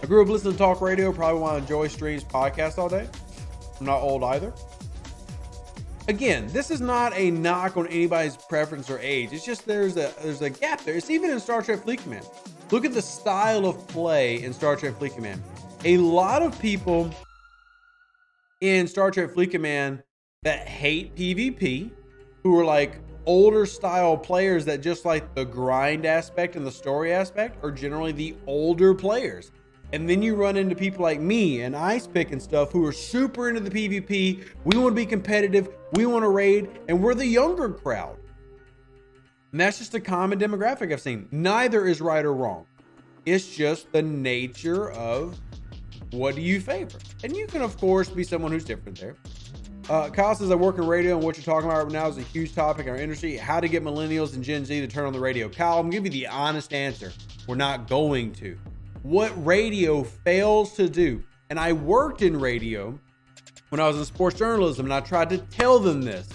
I grew up listening to talk radio, probably want to enjoy streams, podcasts all day. I'm not old either. Again, this is not a knock on anybody's preference or age. It's just there's a gap there. It's even in Star Trek Fleet Command. Look at the style of play in Star Trek Fleet Command. A lot of people in Star Trek Fleet Command that hate PvP, who are like older style players that just like the grind aspect and the story aspect, are generally the older players. And then you run into people like me and Ice Pick and stuff who are super into the PvP. We want to be competitive. We want to raid. And we're the younger crowd. And that's just a common demographic I've seen. Neither is right or wrong. It's just the nature of what do you favor. And you can, of course, be someone who's different there. Kyle says, I work in radio, and what you're talking about right now is a huge topic in our industry. How to get millennials and Gen Z to turn on the radio. Kyle, I'm going to give you the honest answer. We're not going to. what radio fails to do. And I worked in radio when I was in sports journalism, and I tried to tell them this.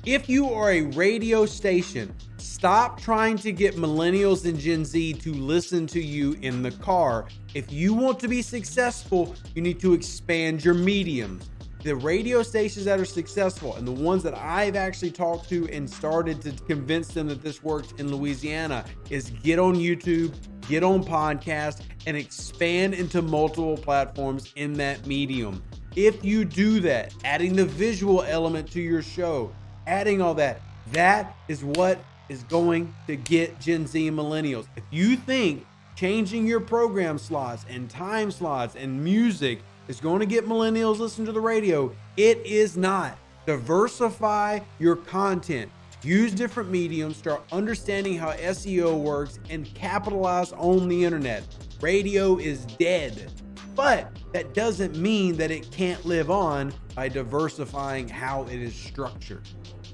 If you are a radio station, stop trying to get millennials and Gen Z to listen to you in the car. If you want to be successful, you need to expand your mediums. The radio stations that are successful, and the ones that I've actually talked to and started to convince them that this works in Louisiana, is get on YouTube, get on podcast, and expand into multiple platforms in that medium. If you do that, adding the visual element to your show, adding all that, that is what is going to get Gen Z and millennials. If you think changing your program slots and time slots and music is going to get millennials listening to the radio, it is not. Diversify your content. Use different mediums, start understanding how SEO works, and capitalize on the internet. Radio is dead, but that doesn't mean that it can't live on by diversifying how it is structured.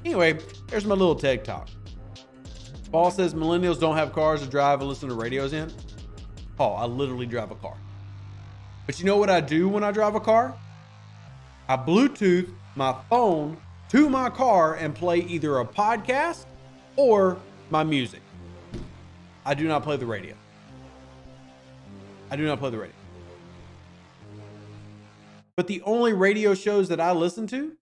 Anyway, here's my little TED Talk. Paul says millennials don't have cars to drive and listen to radios in. Paul, I literally drive a car. But you know what I do when I drive a car? I Bluetooth my phone to my car and play either a podcast or my music. I do not play the radio. I do not play the radio. But the only radio shows that I listen to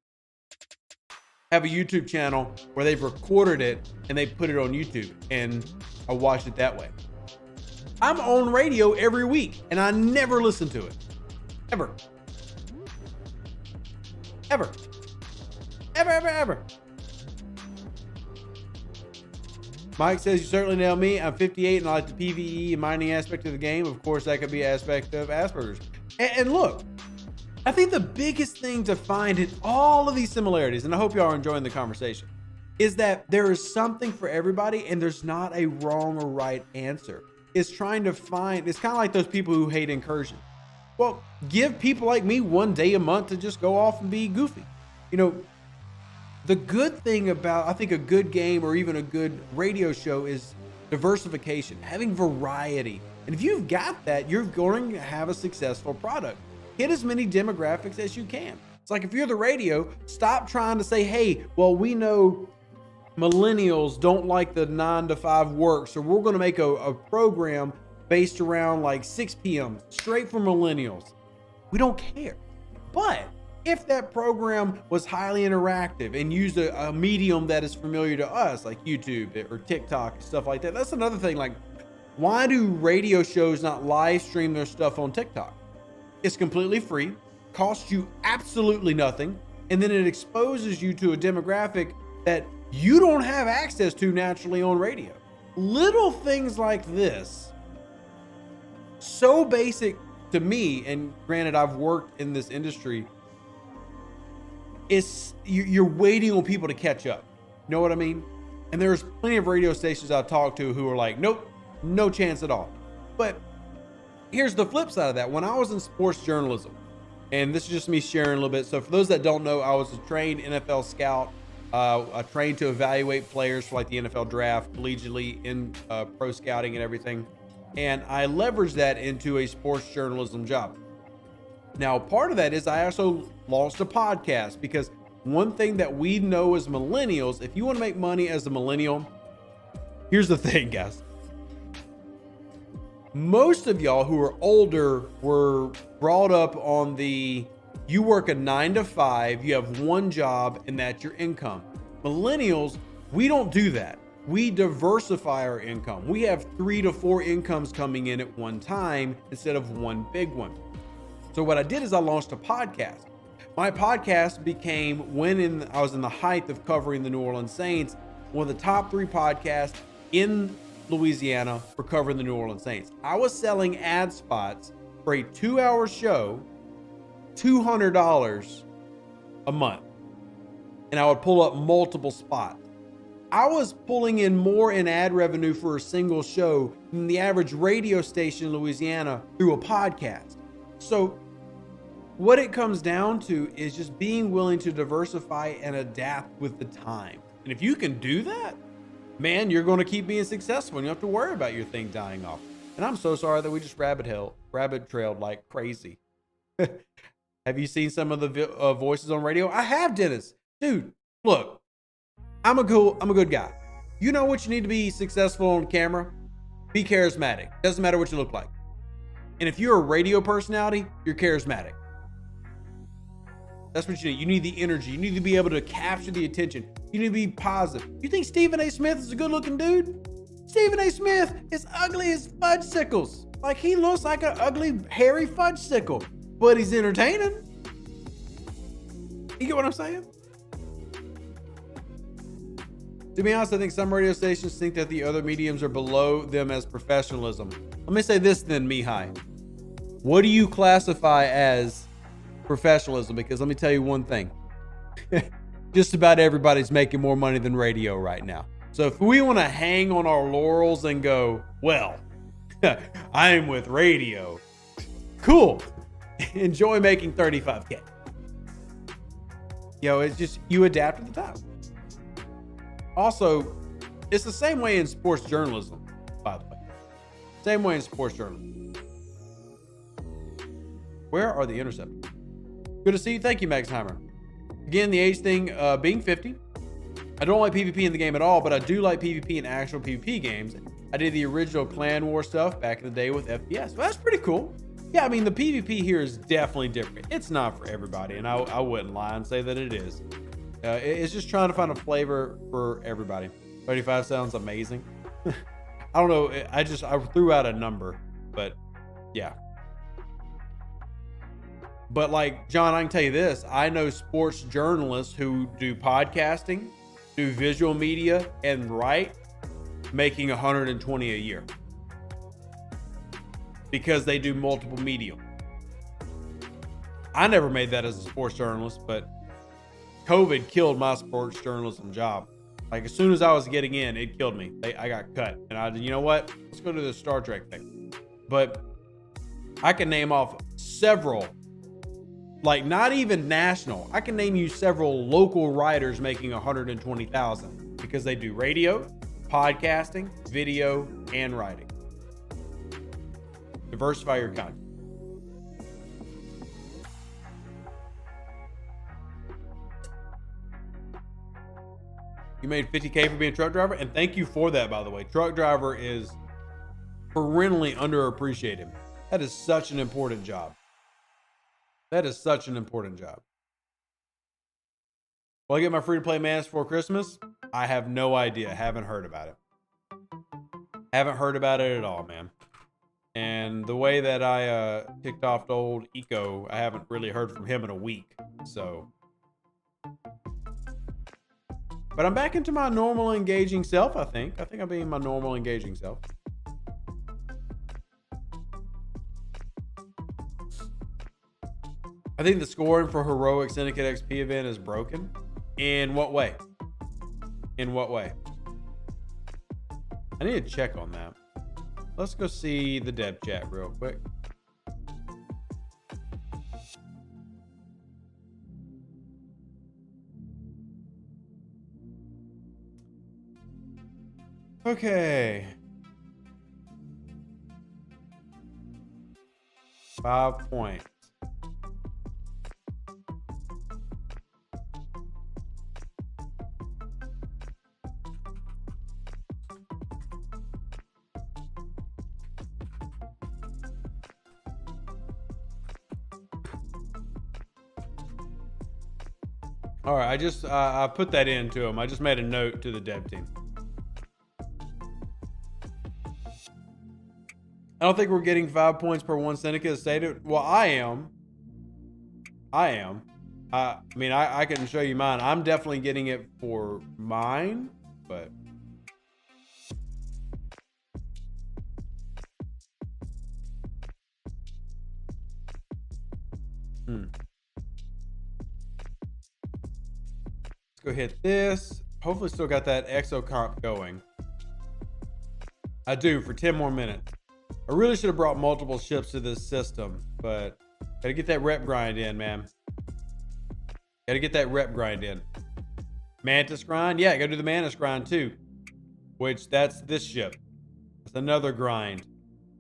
have a YouTube channel where they've recorded it and they put it on YouTube, and I watch it that way. I'm on radio every week and I never listen to it. Ever. Ever. Ever, ever, ever. Mike says, you certainly nailed me. I'm 58 and I like the PvE and mining aspect of the game. Of course, that could be an aspect of Asperger's. And look, I think the biggest thing to find in all of these similarities, and I hope y'all are enjoying the conversation, is that there is something for everybody and there's not a wrong or right answer. It's trying to find, it's kind of like those people who hate incursion. Well, give people like me one day a month to just go off and be goofy. You know, the good thing about, I think, a good game or even a good radio show is diversification, having variety. And if you've got that, you're going to have a successful product. Hit as many demographics as you can. It's like if you're the radio, stop trying to say, hey, well, we know millennials don't like the 9 to 5 work, so we're going to make a program based around like 6 p.m. straight for millennials. We don't care. But if that program was highly interactive and used a medium that is familiar to us, like YouTube or TikTok, stuff like that, that's another thing. Like, why do radio shows not live stream their stuff on TikTok? It's completely free, costs you absolutely nothing, and then it exposes you to a demographic that you don't have access to naturally on radio. Little things like this, so basic to me, and granted, I've worked in this industry, you're waiting on people to catch up. You know what I mean? And there's plenty of radio stations I've talked to who are like, nope, no chance at all. But here's the flip side of that. When I was in sports journalism, and this is just me sharing a little bit. So for those that don't know, I was a trained NFL scout. I trained to evaluate players for like the NFL draft collegiately in pro scouting and everything. And I leveraged that into a sports journalism job. Now, part of that is I also launched a podcast, because one thing that we know as millennials, if you want to make money as a millennial, here's the thing, guys. Most of y'all who are older were brought up on you work a 9 to 5, you have one job, and that's your income. Millennials, we don't do that. We diversify our income. We have 3 to 4 incomes coming in at one time instead of one big one. So what I did is I launched a podcast. My podcast became, when I was in the height of covering the New Orleans Saints, one of the top 3 podcasts in Louisiana for covering the New Orleans Saints. I was selling ad spots for a 2-hour show, $200 a month. And I would pull up multiple spots. I was pulling in more in ad revenue for a single show than the average radio station in Louisiana through a podcast. So what it comes down to is just being willing to diversify and adapt with the time. And if you can do that, man, you're going to keep being successful and you don't have to worry about your thing dying off. And I'm so sorry that we just rabbit trailed like crazy. Have you seen some of the voices on radio? I have, Dennis. Dude, look, I'm a good guy. You know what you need to be successful on camera? Be charismatic. Doesn't matter what you look like. And if you're a radio personality, you're charismatic. That's what you need. You need the energy. You need to be able to capture the attention. You need to be positive. You think Stephen A. Smith is a good looking dude? Stephen A. Smith is ugly as fudgesicles. Like, he looks like an ugly, hairy fudgesicle, but he's entertaining. You get what I'm saying? To be honest, I think some radio stations think that the other mediums are below them as professionalism. Let me say this then, Mihai. What do you classify as professionalism? Because let me tell you one thing. Just about everybody's making more money than radio right now. So if we want to hang on our laurels and go, well, I'm with radio. Cool. Enjoy making 35K. It's just, you adapt to the time. Also, it's the same way in sports journalism, by the way. Same way in sports journalism. Where are the interceptors? Good to see you. Thank you, Maxheimer. Again, the age thing being 50. I don't like PvP in the game at all, but I do like PvP in actual PvP games. I did the original Clan War stuff back in the day with FPS. Well, that's pretty cool. Yeah, I mean, the PvP here is definitely different. It's not for everybody, and I wouldn't lie and say that it is. It's just trying to find a flavor for everybody. 35 sounds amazing. I don't know. I threw out a number, but yeah. But like, John, I can tell you this. I know sports journalists who do podcasting, do visual media, and write, making 120 a year. Because they do multiple medium. I never made that as a sports journalist, but COVID killed my sports journalism job. Like, as soon as I was getting in, it killed me. I got cut. And you know what? Let's go to the Star Trek thing. But I can name off several, like not even national. I can name you several local writers making 120,000 because they do radio, podcasting, video, and writing. Diversify your content. You made 50K for being a truck driver, and thank you for that, by the way. Truck driver is perennially underappreciated. That is such an important job. That is such an important job. Will I get my free-to-play Madness for Christmas? I have no idea. Haven't heard about it. Haven't heard about it at all, man. And the way that I ticked off the old Eco, I haven't really heard from him in a week. So, but I'm back into my normal engaging self, I think. I think I'm being my normal engaging self. I think the scoring for Heroic Syndicate XP event is broken. In what way? In what way? I need to check on that. Let's go see the dev chat real quick. Okay. 5 points. All right, I put that into him. I just made a note to the dev team. I don't think we're getting 5 points per one Syndicate stated. Well, I am. I mean, I can show you mine. I'm definitely getting it for mine, but go hit this. Hopefully still got that exo comp going. I do for 10 more minutes. I really should have brought multiple ships to this system, but gotta get that rep grind in, man. Gotta get that rep grind in. Mantis grind? Yeah, gotta do the Mantis grind too. Which, that's this ship. That's another grind.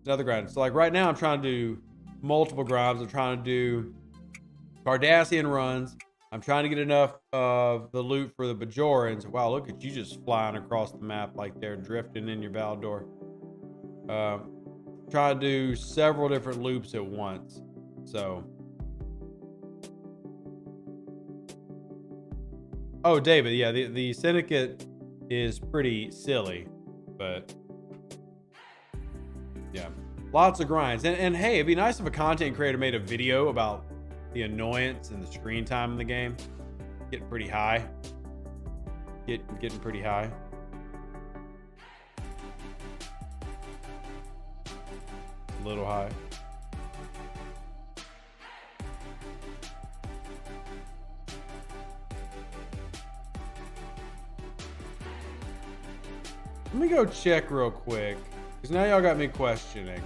Another grind. So like right now I'm trying to do multiple grinds. I'm trying to do Cardassian runs. I'm trying to get enough of the loot for the Bajorans. Wow, look at you just flying across the map like they're drifting in your Valdor. Try to do several different loops at once. So. Oh, David, yeah, the Syndicate is pretty silly, but yeah, lots of grinds. And hey, it'd be nice if a content creator made a video about the annoyance and the screen time in the game. Getting pretty high. Getting pretty high. A little high. Let me go check real quick, because now y'all got me questioning.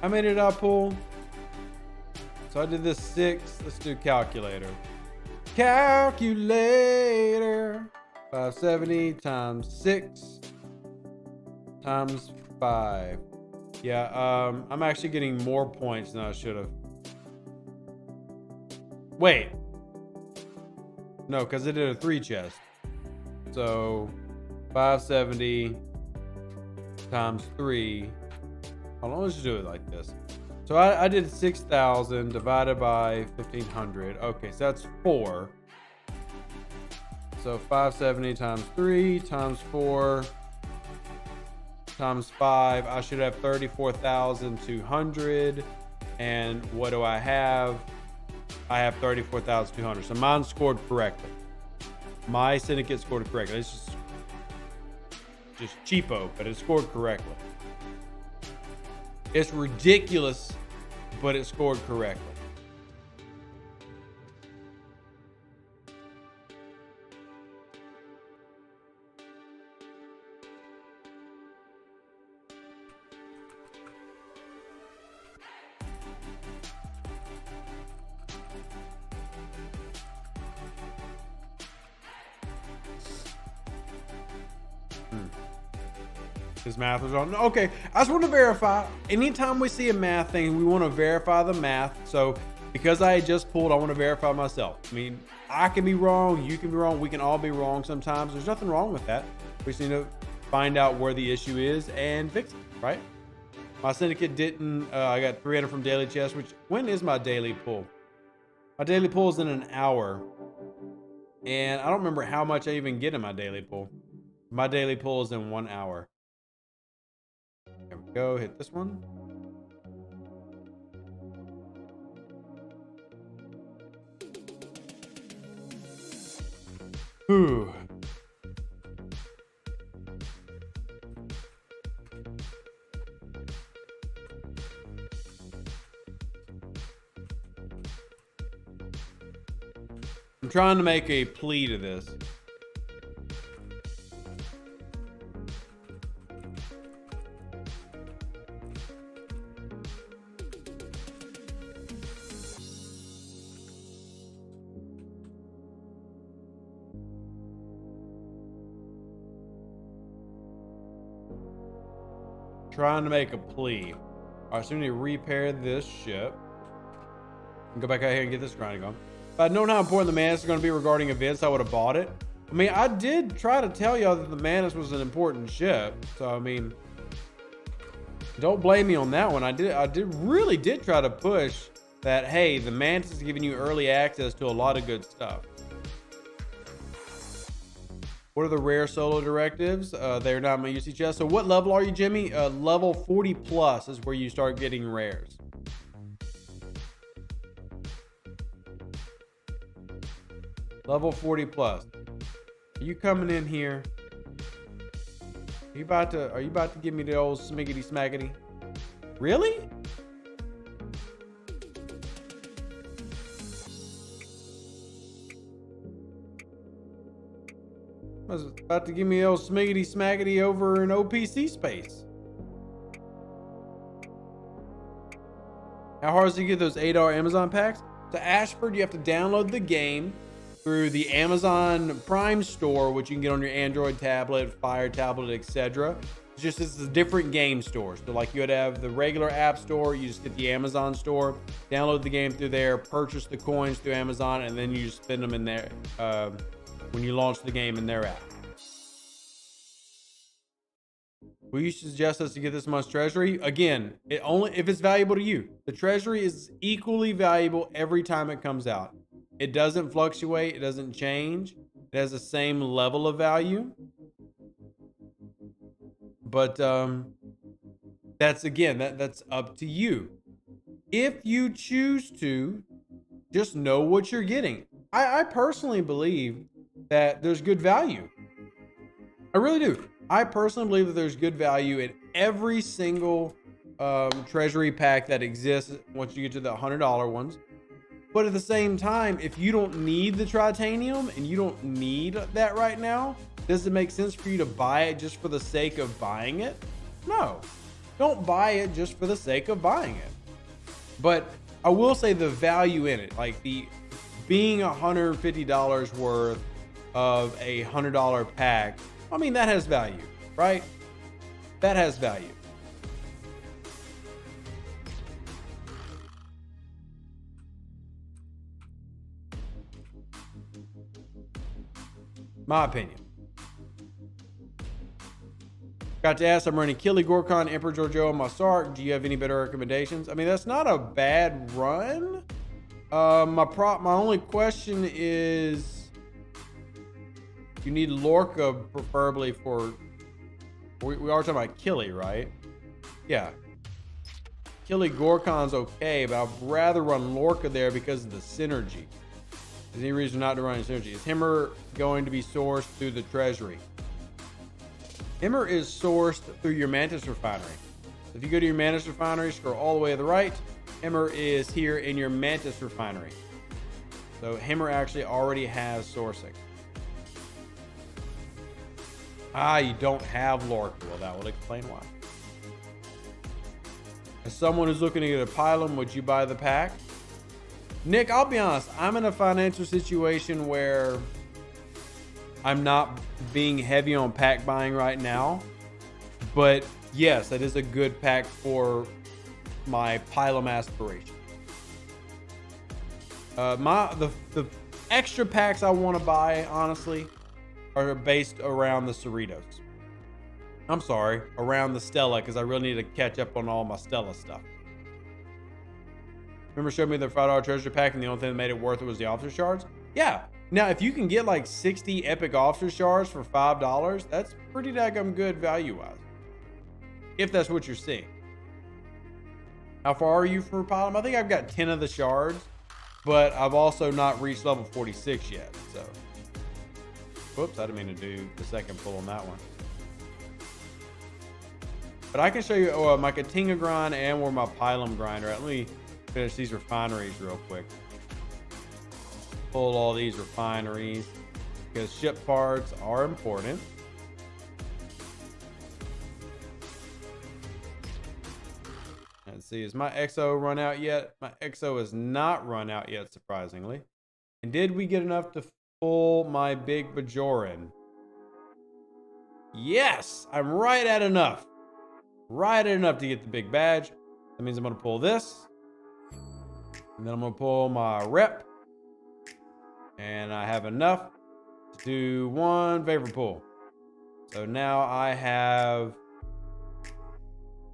How many did I pull? So I did this 6. Let's do calculator. Calculator. 570 times 6 times 5. Yeah, I'm actually getting more points than I should have. Wait. No, because I did a 3 chest. So 570 times 3. Hold on, let's just do it like this. So I did 6,000 divided by 1,500. Okay, so that's 4. So 570 times 3 times 4 times 5. I should have 34,200. And what do I have? I have 34,200. So mine scored correctly. My Syndicate scored correctly. It's just cheapo, but it scored correctly. It's ridiculous, but it scored correctly. His math was on. Okay, I just want to verify. Anytime we see a math thing, we want to verify the math. So because I just pulled, I want to verify myself. I mean, I can be wrong, you can be wrong, we can all be wrong sometimes. There's nothing wrong with that. We just need to find out where the issue is and fix it, right? My Syndicate didn't, I got 300 from daily chest, which, when is my daily pull? My daily pull is in an hour. And I don't remember how much I even get in my daily pull. My daily pull is in 1 hour. There we go. Hit this one. Whew. I'm trying to make a plea to this. Trying to make a plea. All right, so we need to repair this ship. And go back out here and get this grinding on. If I'd known how important the Manus is going to be regarding events, I would have bought it. I mean, I did try to tell y'all that the Manus was an important ship. So, I mean, don't blame me on that one. I really did try to push that, hey, the Mantis is giving you early access to a lot of good stuff. What are the rare solo directives? They're not my UC chest. So what level are you, Jimmy? Level 40 plus is where you start getting rares. Level 40 plus. Are you coming in here? Are you about to give me the old smiggity smaggity? Really? I was about to give me the old smiggity smaggity over in OPC space. How hard is it to get those $8 Amazon packs? To Ashford, you have to download the game through the Amazon Prime store, which you can get on your Android tablet, Fire tablet, etc. It's just, it's a different game store. So like you would have the regular app store, you just get the Amazon store, download the game through there, purchase the coins through Amazon, and then you just spend them in there when you launch the game in their app. Will you suggest us to get this much treasury? Again, it only if it's valuable to you. The treasury is equally valuable every time it comes out. It doesn't fluctuate, it doesn't change. It has the same level of value. But that's again, that's up to you. If you choose to, just know what you're getting. I personally believe that there's good value. I really do. I personally believe that there's good value in every single treasury pack that exists once you get to the $100 ones. But at the same time, if you don't need the titanium and you don't need that right now, does it make sense for you to buy it just for the sake of buying it? No, don't buy it just for the sake of buying it. But I will say the value in it, like the being $150 worth of a $100 pack, I mean, that has value, right? That has value. My opinion. Got to ask, I'm running Killy, Gorkon, Emperor Giorgio, and Masark. Do you have any better recommendations? I mean, that's not a bad run. My only question is, you need Lorca preferably for, we are talking about Killy, right? Yeah. Killy Gorkon's okay, but I'd rather run Lorca there because of the synergy. Is any reason not to run synergy? Is Himmer going to be sourced through the treasury? Himmer is sourced through your Mantis refinery. If you go to your Mantis refinery, scroll all the way to the right, Himmer is here in your Mantis refinery. So Himmer actually already has sourcing. You don't have Lorca. Well, that will explain why. As someone who's looking to get a pylon, would you buy the pack? Nick, I'll be honest. I'm in a financial situation where I'm not being heavy on pack buying right now. But yes, that is a good pack for my pylon aspiration. The extra packs I want to buy, honestly, are based around the Cerritos. I'm sorry, around the Stella, because I really need to catch up on all my Stella stuff. Remember showed me the $5 treasure pack and the only thing that made it worth it was the officer shards? Yeah. Now, if you can get like 60 epic officer shards for $5, that's pretty daggum good value-wise. If that's what you're seeing. How far are you from pylon? I think I've got 10 of the shards, but I've also not reached level 46 yet, so. Whoops, I didn't mean to do the second pull on that one. But I can show you my Katinga grind and where my pylon grinder at. Let me finish these refineries real quick. Pull all these refineries because ship parts are important. Let's see, is my XO run out yet? My XO is not run out yet, surprisingly. And did we get enough to pull my big Bajoran? Yes, I'm right at enough. Right at enough to get the big badge. That means I'm going to pull this. And then I'm going to pull my rep. And I have enough to do one favor pull. So now I have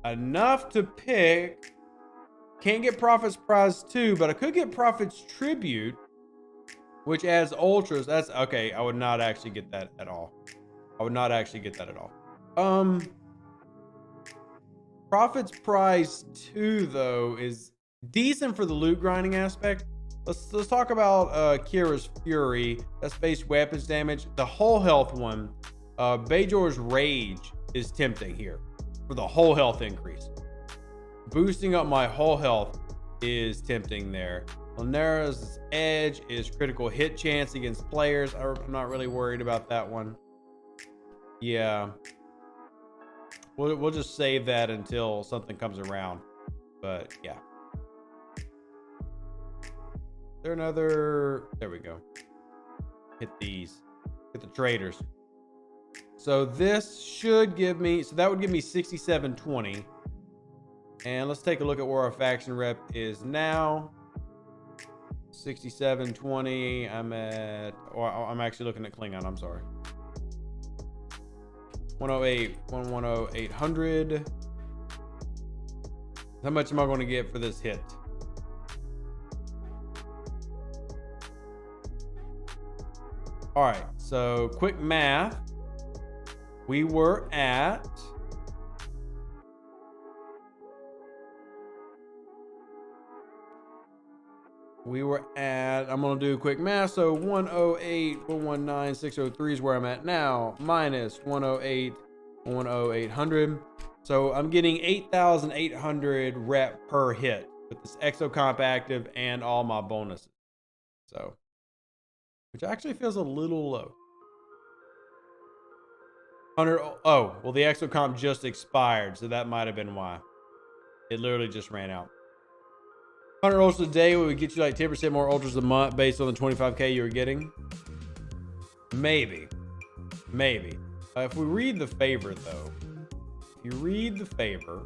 enough to pick. Can't get Prophet's Prize 2, but I could get Prophet's Tribute, which adds ultras. That's okay. I would not actually get that at all. I would not actually get that at all. Prophet's Prize 2 though is decent for the loot grinding aspect. Let's talk about Kira's Fury. That's base weapons damage. The whole health one, Bajor's Rage is tempting here for the whole health increase. Boosting up my whole health is tempting there. Lanera's Edge is critical hit chance against players. I'm not really worried about that one. Yeah. We'll just save that until something comes around. But yeah. Is there another? There we go. Hit these. Hit the traders. So this should give me, so that would give me 6720. And let's take a look at where our faction rep is now. 6720. I'm at, or I'm actually looking at Klingon. I'm sorry. 108, 110, 800. How much am I going to get for this hit? All right. So quick math. We were at I'm gonna do quick math. So 108, 119, 603 is where I'm at now, minus 108, 110, 800. So I'm getting 8,800 rep per hit with this exocomp active and all my bonuses. So, which actually feels a little low. 100. Oh, well, the exocomp just expired, so that might have been why. It literally just ran out. 100 ultras a day would get you like 10% more ultras a month based on the 25k you were getting. Maybe. If we read the favor, though, if you read the favor,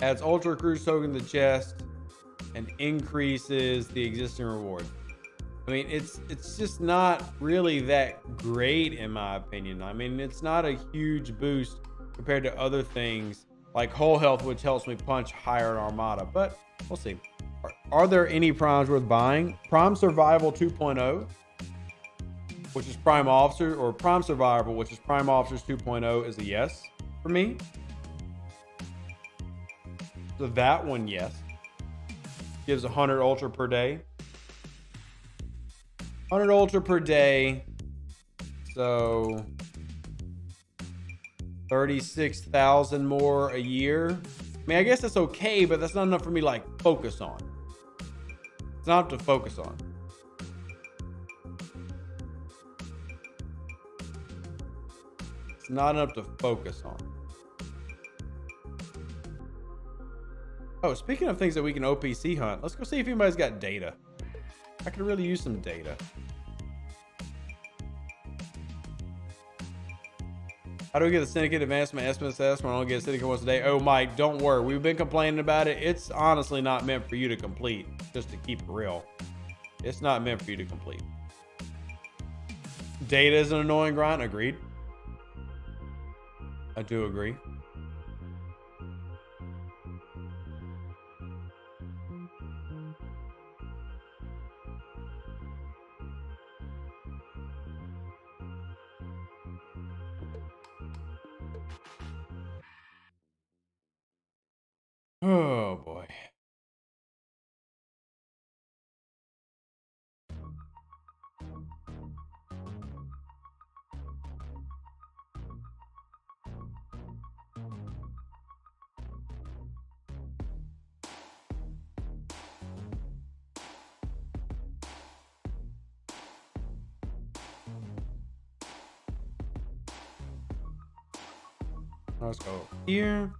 adds ultra cruise token to the chest and increases the existing reward. I mean, it's just not really that great in my opinion. I mean, it's not a huge boost compared to other things like whole health, which helps me punch higher in Armada, but we'll see. Are there any primes worth buying? Prime Survival 2.0, which is Prime Officer, or Prime Survival, which is Prime Officers 2.0, is a yes for me. So that one, yes. Gives 100 ultra per day. 100 ultra per day. So 36,000 more a year. I mean, I guess that's okay, but that's not enough for me to like focus on. It's not enough to focus on. It's not enough to focus on. Oh, speaking of things that we can OPC hunt, let's go see if anybody's got data. I could really use some data. How do we get the Syndicate Advancement SMSS when I only get Syndicate once a day? Oh, Mike, don't worry. We've been complaining about it. It's honestly not meant for you to complete, just to keep it real. It's not meant for you to complete. Data is an annoying grind. Agreed. I do agree. Oh boy. Let's go here.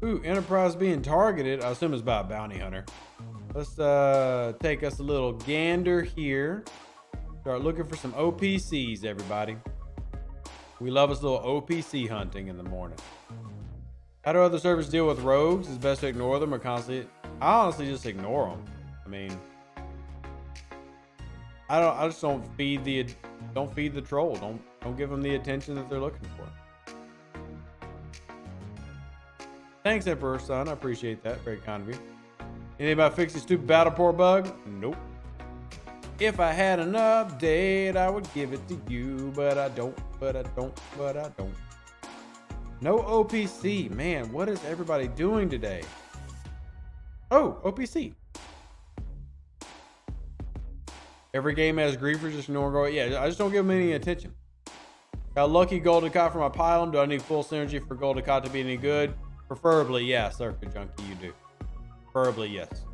Ooh, Enterprise being targeted. I assume it's by a bounty hunter. Let's take us a little gander here. Start looking for some OPCs, everybody. We love us a little OPC hunting in the morning. How do other servers deal with rogues? Is it best to ignore them or constantly? I honestly just ignore them. I mean, I just don't feed the troll. Don't give them the attention that they're looking for. Thanks, Emperor Son. I appreciate that. Very kind of you. Anything about fixing stupid battle port bug? Nope. If I had an update, I would give it to you, but I don't. No OPC. Man, what is everybody doing today? Oh, OPC. Every game has griefers, just ignore. Yeah, I just don't give them any attention. Got lucky Goldicott for my pylon. Do I need full synergy for Goldicott to be any good? Preferably, yes, Circuit Junkie, you do. Preferably, yes.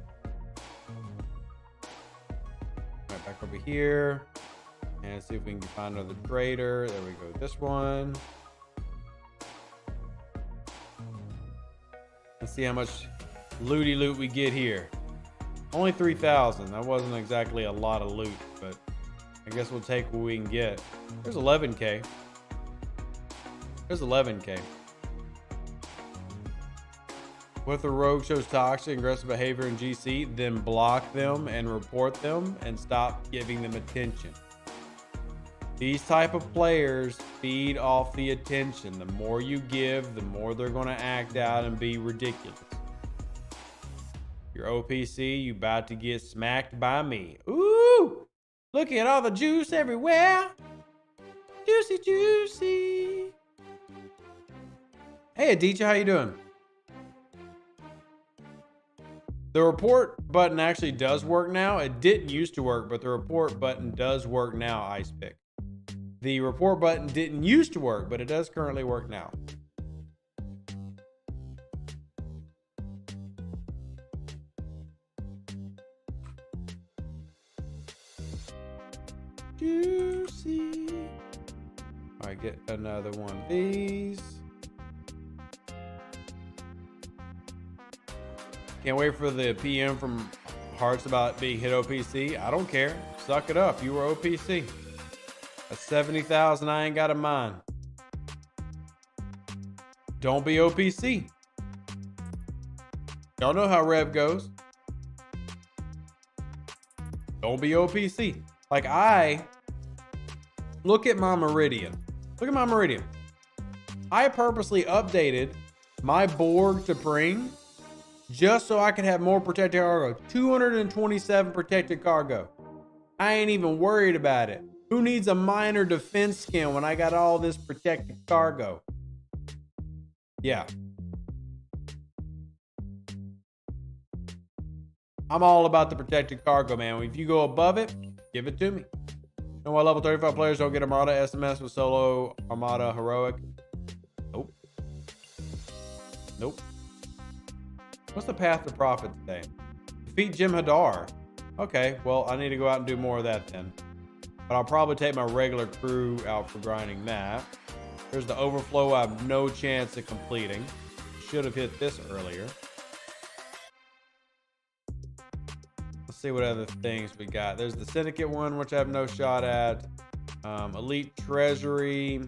Right, back over here. And see if we can find another trader. There we go, this one. Let's see how much looty loot we get here. Only 3,000. That wasn't exactly a lot of loot, but I guess we'll take what we can get. There's 11K. There's 11K. What if the rogue shows toxic and aggressive behavior in GC, then block them and report them and stop giving them attention? These type of players feed off the attention. The more you give, the more they're going to act out and be ridiculous. You're OPC, you about to get smacked by me. Ooh! Look at all the juice everywhere. Juicy, juicy. Hey, Aditya, how you doing? The report button actually does work now. It didn't used to work, but the report button does work now, Ice Pick. The report button didn't used to work, but it does currently work now. Juicy. All right, get another one of these. Can't wait for the PM from Hearts about being hit OPC. I don't care. Suck it up. You were OPC. That's 70,000 I ain't got in mind. Don't be OPC. Y'all know how Rev goes. Don't be OPC. Like, I look at my Meridian. Look at my Meridian. I purposely updated my Borg to Pring just so I could have more protected cargo. 227 protected cargo. I ain't even worried about it. Who needs a minor defense skin when I got all this protected cargo? Yeah. I'm all about the protected cargo, man. If you go above it, give it to me. And why level 35 players don't get Armada SMS with solo Armada heroic? Nope. Nope. What's the path to profit today? Defeat Jim Hadar. Okay, well, I need to go out and do more of that then. But I'll probably take my regular crew out for grinding that. There's the overflow I have no chance of completing. Should have hit this earlier. Let's see what other things we got. There's the Syndicate one, which I have no shot at. Elite Treasury.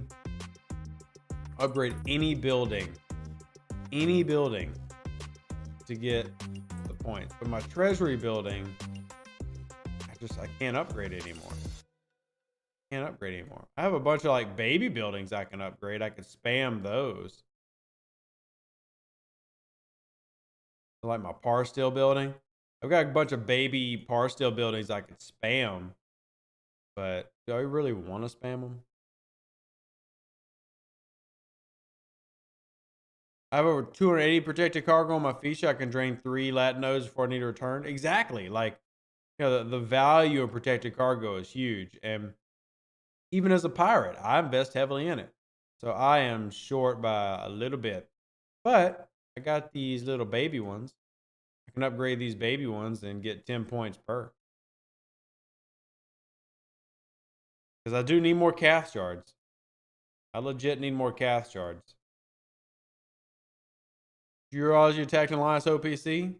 Upgrade any building. Any building to get the points. But my Treasury building, I can't upgrade it anymore. Can't upgrade anymore. I have a bunch of like baby buildings I can upgrade. I could spam those. Like my Par Steel building. I've got a bunch of baby Par Steel buildings I could spam. But do I really want to spam them? I have over 280 protected cargo on my Fisha. I can drain 3 Latinos before I need to return. Exactly. Like, you know, the value of protected cargo is huge. And even as a pirate, I invest heavily in it. So I am short by a little bit. But I got these little baby ones. I can upgrade these baby ones and get 10 points per. Because I do need more cath shards. I legit need more cath shards. You attacked an alliance OPC?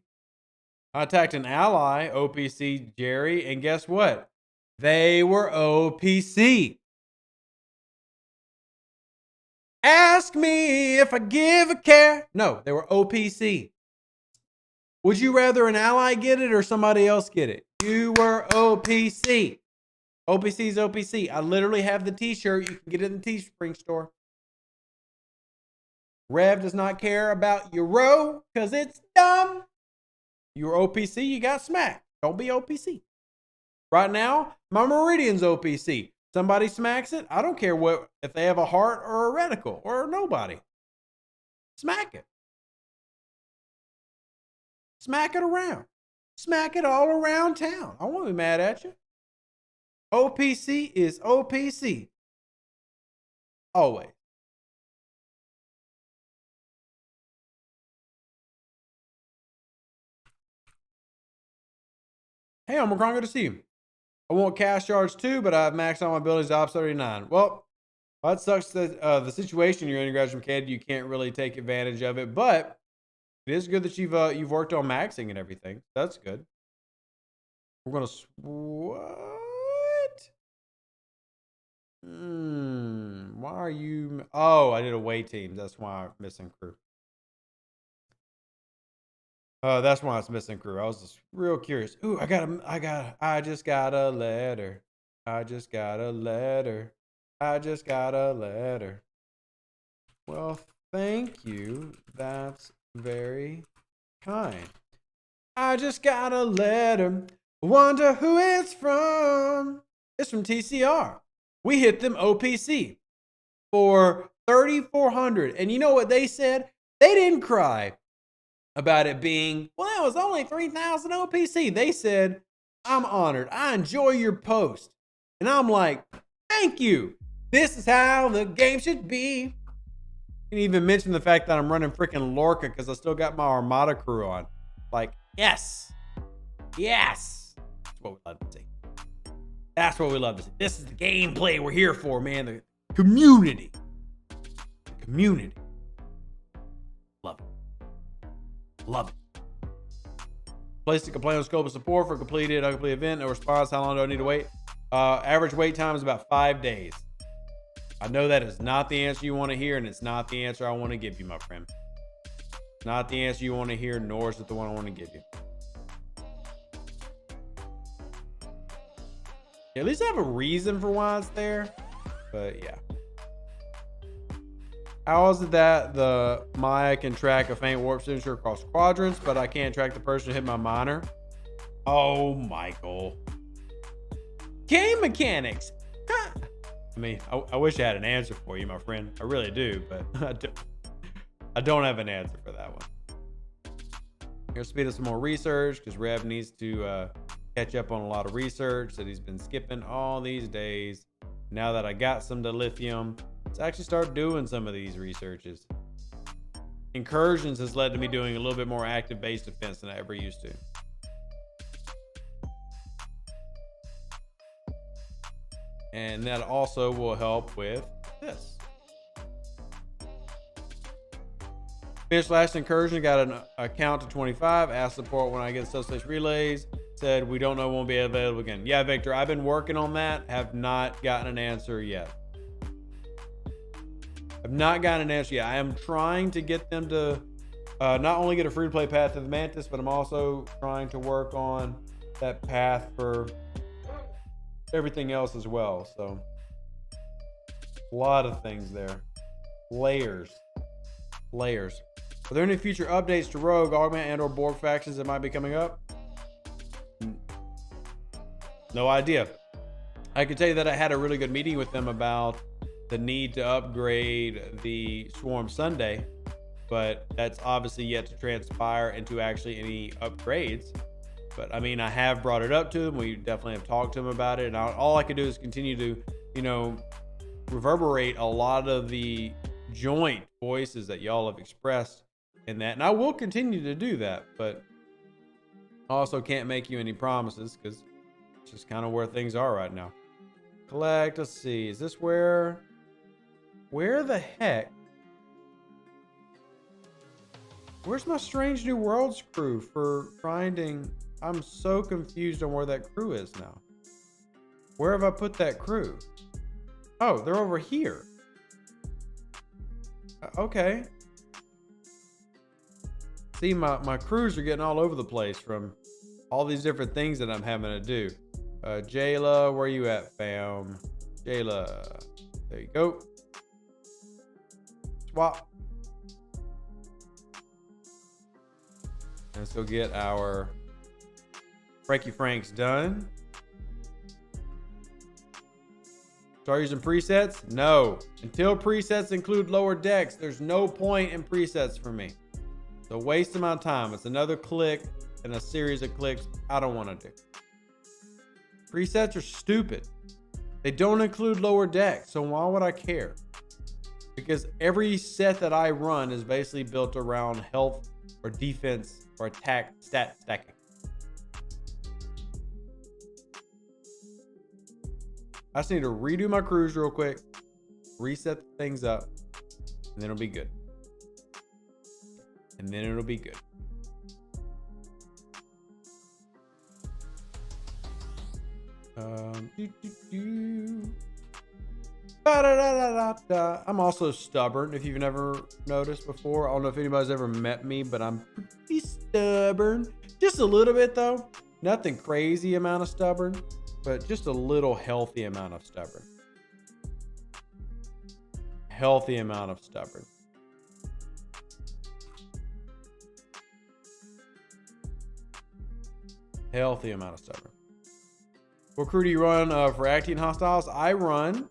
I attacked an ally OPC, Jerry, and guess what? They were OPC. Ask me if I give a care. No, they were OPC. Would you rather an ally get it or somebody else get it? You were OPC. OPC is OPC. I literally have the t-shirt. You can get it in the Teespring store. Rev does not care about your row because it's dumb. You're OPC, you got smacked. Don't be OPC. Right now, my Meridian's OPC. Somebody smacks it. I don't care if they have a heart or a reticle or nobody. Smack it. Smack it around. Smack it all around town. I won't be mad at you. OPC is OPC. Always. Hey, Omicron, good to see you. I want cash shards too, but I've maxed out my abilities to Op 39. Well, that sucks that the situation you're in, Graduate Kid, you can't really take advantage of it, but it is good that you've worked on maxing and everything. That's good. We're gonna what? Why are you? Oh, I did away teams. That's why I'm missing crew. That's why it's missing crew. I was just real curious. Ooh, I just got a letter. I just got a letter. I just got a letter. Well, thank you. That's very kind. I just got a letter. Wonder who it's from. It's from TCR. We hit them OPC for 3,400. And you know what they said? They didn't cry about it being, well, it was only 3,000 OPC. They said, I'm honored. I enjoy your post. And I'm like, thank you. This is how the game should be. You can even mention the fact that I'm running freaking Lorca because I still got my Armada crew on. Like, yes. Yes. That's what we love to see. That's what we love to see. This is the gameplay we're here for, man. The community. The community. Love it. Love it. Place to complain on scope of support for completed, uncompleted event. No response. How long do I need to wait? Average wait time is about 5 days. I know that is not the answer you want to hear, and it's not the answer I want to give you, my friend. It's not the answer you want to hear, nor is it the one I want to give you. At least I have a reason for why it's there, but yeah. How is it that the Maya can track a faint warp signature across quadrants, but I can't track the person who hit my miner? Oh, Michael. Game mechanics. Huh. I mean, I wish I had an answer for you, my friend. I really do, but I don't have an answer for that one. Here's speed up some more research because Rev needs to catch up on a lot of research that he's been skipping all these days. Now that I got some dilithium, let's actually start doing some of these researches. Incursions has led to me doing a little bit more active base defense than I ever used to. And that also will help with this. Finished last incursion, got an account to 25, asked support when I get substation relays, said we don't know when we'll be available again. Yeah, Victor, I've been working on that, have not gotten an answer yet. I've not gotten an answer yet. I am trying to get them to not only get a free-to-play path to the Mantis, but I'm also trying to work on that path for everything else as well. So a lot of things there. Layers. Are there any future updates to Rogue, Augment, and or Borg factions that might be coming up? No idea. I can tell you that I had a really good meeting with them about the need to upgrade the Swarm Sunday, but that's obviously yet to transpire into actually any upgrades. But I mean, I have brought it up to them. We definitely have talked to them about it. And all I can do is continue to, reverberate a lot of the joint voices that y'all have expressed in that. And I will continue to do that, but I also can't make you any promises because it's just kind of where things are right now. Collect, let's see. Is this where the heck? Where's my Strange New Worlds crew for grinding? I'm so confused on where that crew is now. Where have I put that crew? Oh, they're over here. Okay. See, my crews are getting all over the place from all these different things that I'm having to do. Jayla, where you at, fam? Jayla, there you go. Swap. Let's go get our Frankie Franks done. Start using presets? No. Until presets include lower decks, there's no point in presets for me. It's a waste of my time. It's another click and a series of clicks I don't want to do. Presets are stupid. They don't include lower decks, so why would I care? Because every set that I run is basically built around health or defense or attack stat stacking. I just need to redo my crews real quick, reset things up, and then it'll be good. Ba-da-da-da-da-da. I'm also stubborn, if you've never noticed before. I don't know if anybody's ever met me, but I'm pretty stubborn. Just a little bit, though. Nothing crazy amount of stubborn, but just a little healthy amount of stubborn. Healthy amount of stubborn. Healthy amount of stubborn. What crew do you run for acting hostiles? I run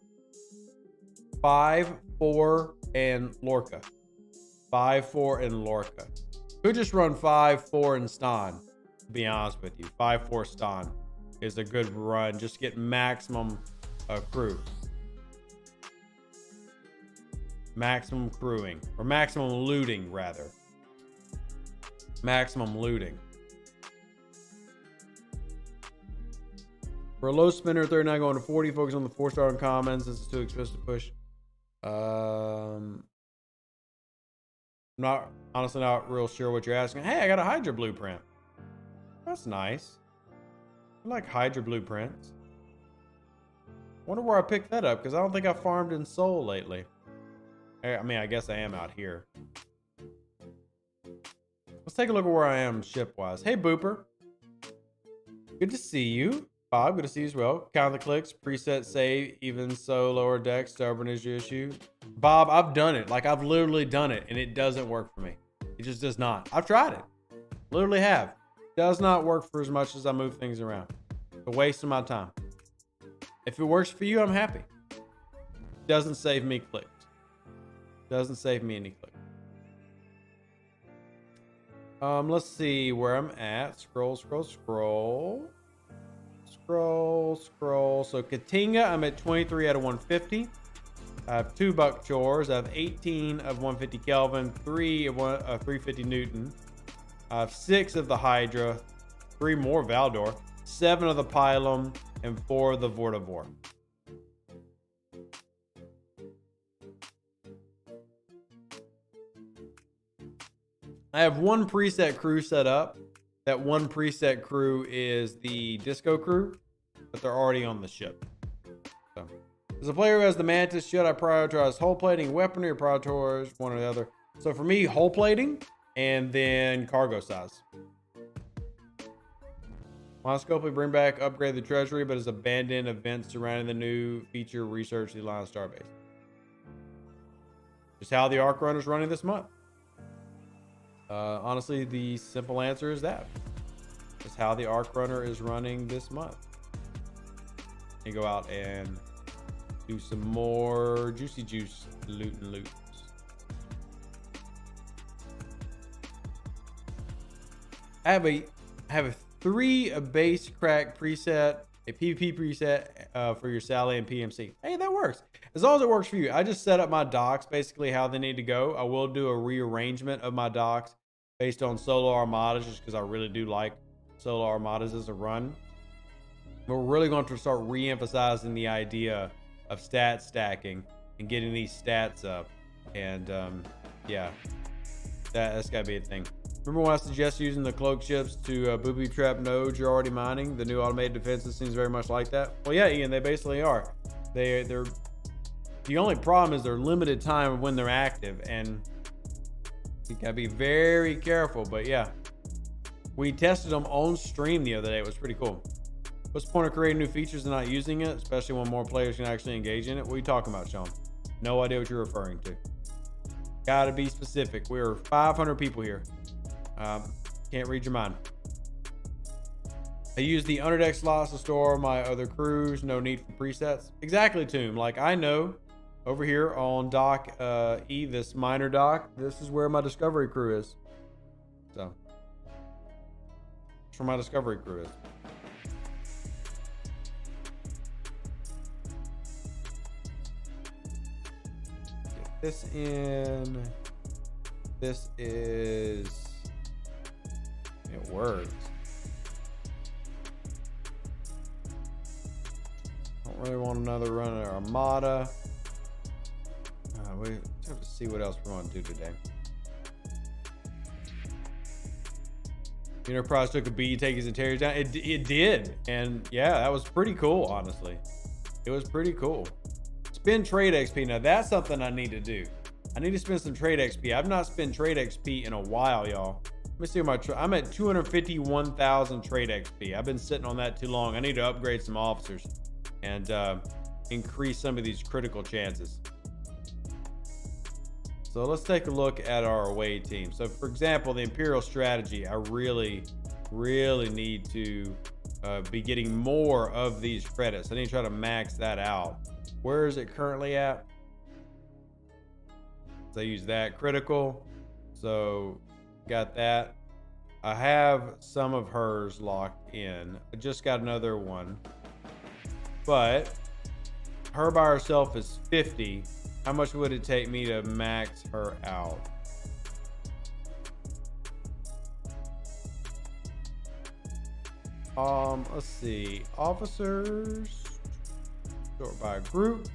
5, 4, and Lorca. 5, 4, and Lorca. Could just run 5, 4, and Stan. To be honest with you, 5, 4 Stan is a good run. Just get maximum crew. Maximum crewing, or maximum looting, rather. Maximum looting. For a low spinner, 39 going to 40. Focus on the 4-star uncommons. This is too expensive to push. Honestly not real sure what you're asking. Hey, I got a Hydra blueprint. That's nice. I like Hydra blueprints. Wonder where I picked that up, because I don't think I farmed in Soul lately. I mean, I guess I am out here. Let's take a look at where I am ship-wise. Hey, Booper. Good to see you. Bob, good to see you as well. Count the clicks, preset save, even so lower deck, stubborn is your issue. Bob, I've done it. Like, I've literally done it, and it doesn't work for me. It just does not. I've tried it. Literally have. Does not work for as much as I move things around. It's a waste of my time. If it works for you, I'm happy. Doesn't save me clicks. Doesn't save me any clicks. Let's see where I'm at. Scroll. So Katinga, I'm at 23 out of 150. I have 2 buck chores. I have 18 of 150 Kelvin, 3 of 350 Newton. I have 6 of the Hydra, 3 more Valdor, 7 of the Pylum, and 4 of the Vortivore. I have 1 preset crew set up. That 1 preset crew is the Disco crew, but they're already on the ship. So, as a player who has the Mantis, should I prioritize hull plating, weaponry, or prioritize one or the other? So for me, hull plating and then cargo size. Monoscopically bring back, upgrade the treasury, but has abandoned events surrounding the new feature, research the Alliance Starbase. Just how the Arc Runner is running this month. Honestly, the simple answer is that. Just how the Arc Runner is running this month. You go out and do some more juicy juice loot and loot. I have a 3 base crack preset, a PvP preset for your Sally and PMC. Hey, that works. As long as it works for you. I just set up my docks basically how they need to go. I will do a rearrangement of my docks based on solo armadas, just because I really do like solo armadas as a run. But we're really going to start re-emphasizing the idea of stat stacking and getting these stats up. And yeah, that's got to be a thing. Remember when I suggested using the cloak ships to booby trap nodes you're already mining? The new automated defenses seems very much like that. Well, yeah, Ian, they basically are. They're the only problem is they're limited time of when they're active, and you gotta be very careful. But yeah, we tested them on stream the other day. It was pretty cool. What's the point of creating new features and not using it, especially when more players can actually engage in it? What are you talking about, Sean? No idea what you're referring to. Gotta be specific. We're 500 people here. Can't read your mind. I use the underdeck slots to store my other crews. No need for presets. Exactly, Tomb. Like, I know over here on dock E, this minor dock, this is where my discovery crew is. So, that's where my discovery crew is. Get this in. This is... It works. Don't really want another run at Armada. We have to see what else we want to do today. Enterprise took a beat, take his interiors down. It did, and yeah, that was pretty cool. Honestly, it was pretty cool. Spend trade XP. Now that's something I need to do. I need to spend some trade XP. I've not spent trade XP in a while, y'all. Let me see my I'm at 251,000 trade XP. I've been sitting on that too long. I need to upgrade some officers and increase some of these critical chances. So let's take a look at our away team. So for example, the Imperial strategy, I really need to be getting more of these credits. I need to try to max that out. Where is it currently at? So I use that critical. So got that. I have some of hers locked in. I just got another one, but her by herself is 50. How much would it take me to max her out? Let's see. Officers. Sort by group.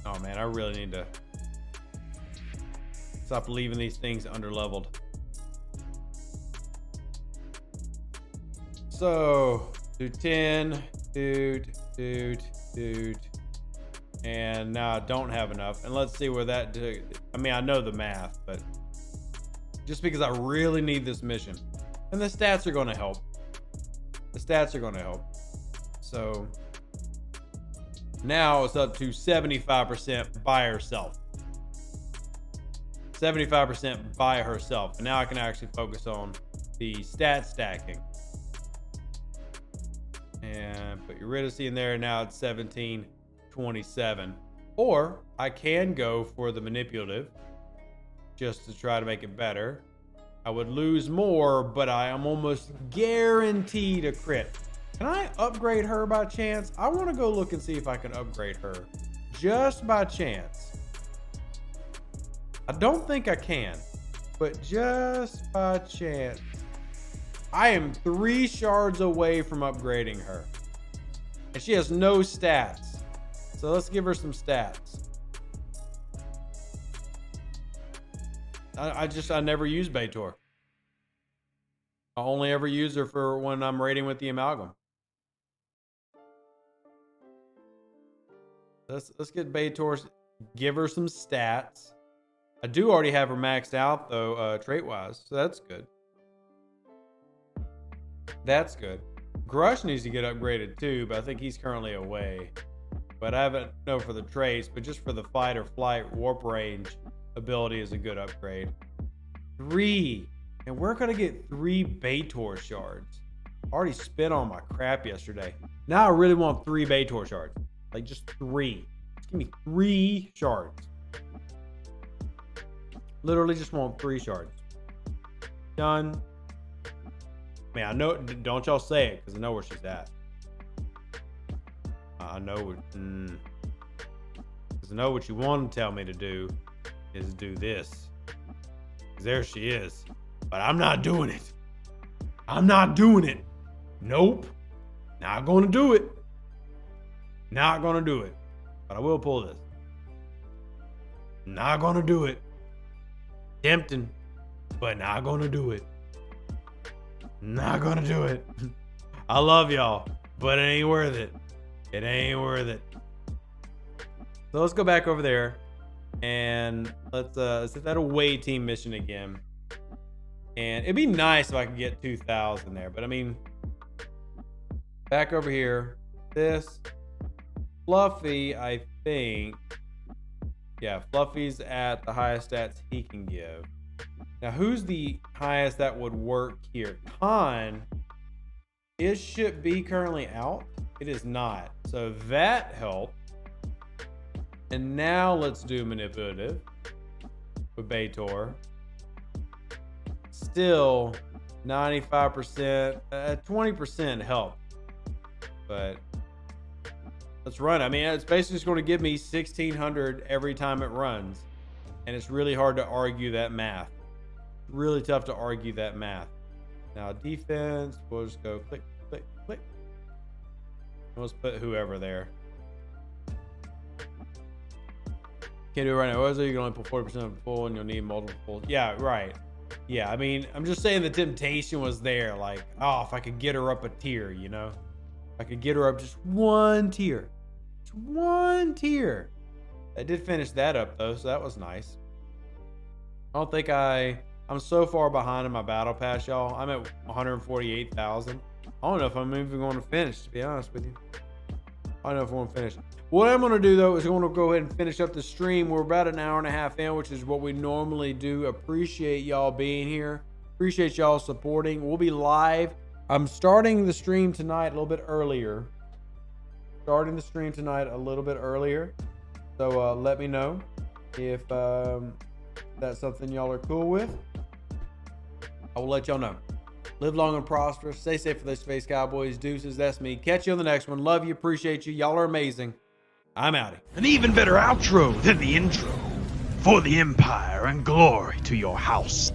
Oh man, I really need to stop leaving these things underleveled. So do 10, dude, and now I don't have enough. And let's see where that do. I mean, I know the math, but just because I really need this mission, and the stats are going to help. The stats are going to help. So now it's up to 75% by herself. 75% by herself. And now I can actually focus on the stat stacking. And put Eurydice in there. Now it's 1727. Or I can go for the manipulative just to try to make it better. I would lose more, but I am almost guaranteed a crit. Can I upgrade her by chance? I want to go look and see if I can upgrade her just by chance. I don't think I can, but just by chance. I am 3 shards away from upgrading her, and she has no stats. So let's give her some stats. I never use Baitor. I only ever use her for when I'm raiding with the Amalgam. Let's get Baitor, give her some stats. I do already have her maxed out though, trait-wise, so that's good. That's good. Grush needs to get upgraded too, but I think he's currently away. But I haven't know for the traits, but just for the fight or flight warp range ability is a good upgrade. 3, and we're gonna get 3 Baitor shards. Already spent on my crap yesterday. Now I really want 3 Baitor shards. Like just 3. Just give me 3 shards. Literally just want 3 shards. Done. Man, I know, don't y'all say it, because I know where she's at. I know, because I know what you want to tell me to do is do this. Because there she is. But I'm not doing it. I'm not doing it. Nope. Not going to do it. Not going to do it. But I will pull this. Not going to do it. Tempting, but not going to do it. Not going to do it. I love y'all, but it ain't worth it. It ain't worth it. So let's go back over there and let's hit that away team mission again. And it'd be nice if I could get 2,000 there, but I mean, back over here, this Fluffy, I think, yeah, Fluffy's at the highest stats he can give. Now, who's the highest that would work here? Khan, is Ship B currently out? It is not. So that helped. And now let's do manipulative with Baitor. Still 95%, 20% help. But let's run. I mean, it's basically just going to give me 1,600 every time it runs. And it's really hard to argue that math. Really tough to argue that math. Now defense, we'll just go click, click, click. Let's put whoever there. Can't do it right now. Also, you can only pull 40% of the pool and you'll need multiple pulls. Yeah, right. Yeah, I mean, I'm just saying the temptation was there. Like, oh, if I could get her up a tier, you know? If I could get her up just one tier. Just one tier. I did finish that up, though, so that was nice. I don't think I'm so far behind in my battle pass, y'all. I'm at 148,000. I don't know if I'm even going to finish, to be honest with you. I don't know if I'm going to finish. What I'm going to do, though, is I'm going to go ahead and finish up the stream. We're about an hour and a half in, which is what we normally do. Appreciate y'all being here. Appreciate y'all supporting. We'll be live. I'm starting the stream tonight a little bit earlier. So let me know if that's something y'all are cool with. I will let y'all know. Live long and prosperous. Stay safe for those Space Cowboys. Deuces, that's me. Catch you on the next one. Love you. Appreciate you. Y'all are amazing. I'm outie. An even better outro than the intro. For the Empire and glory to your house.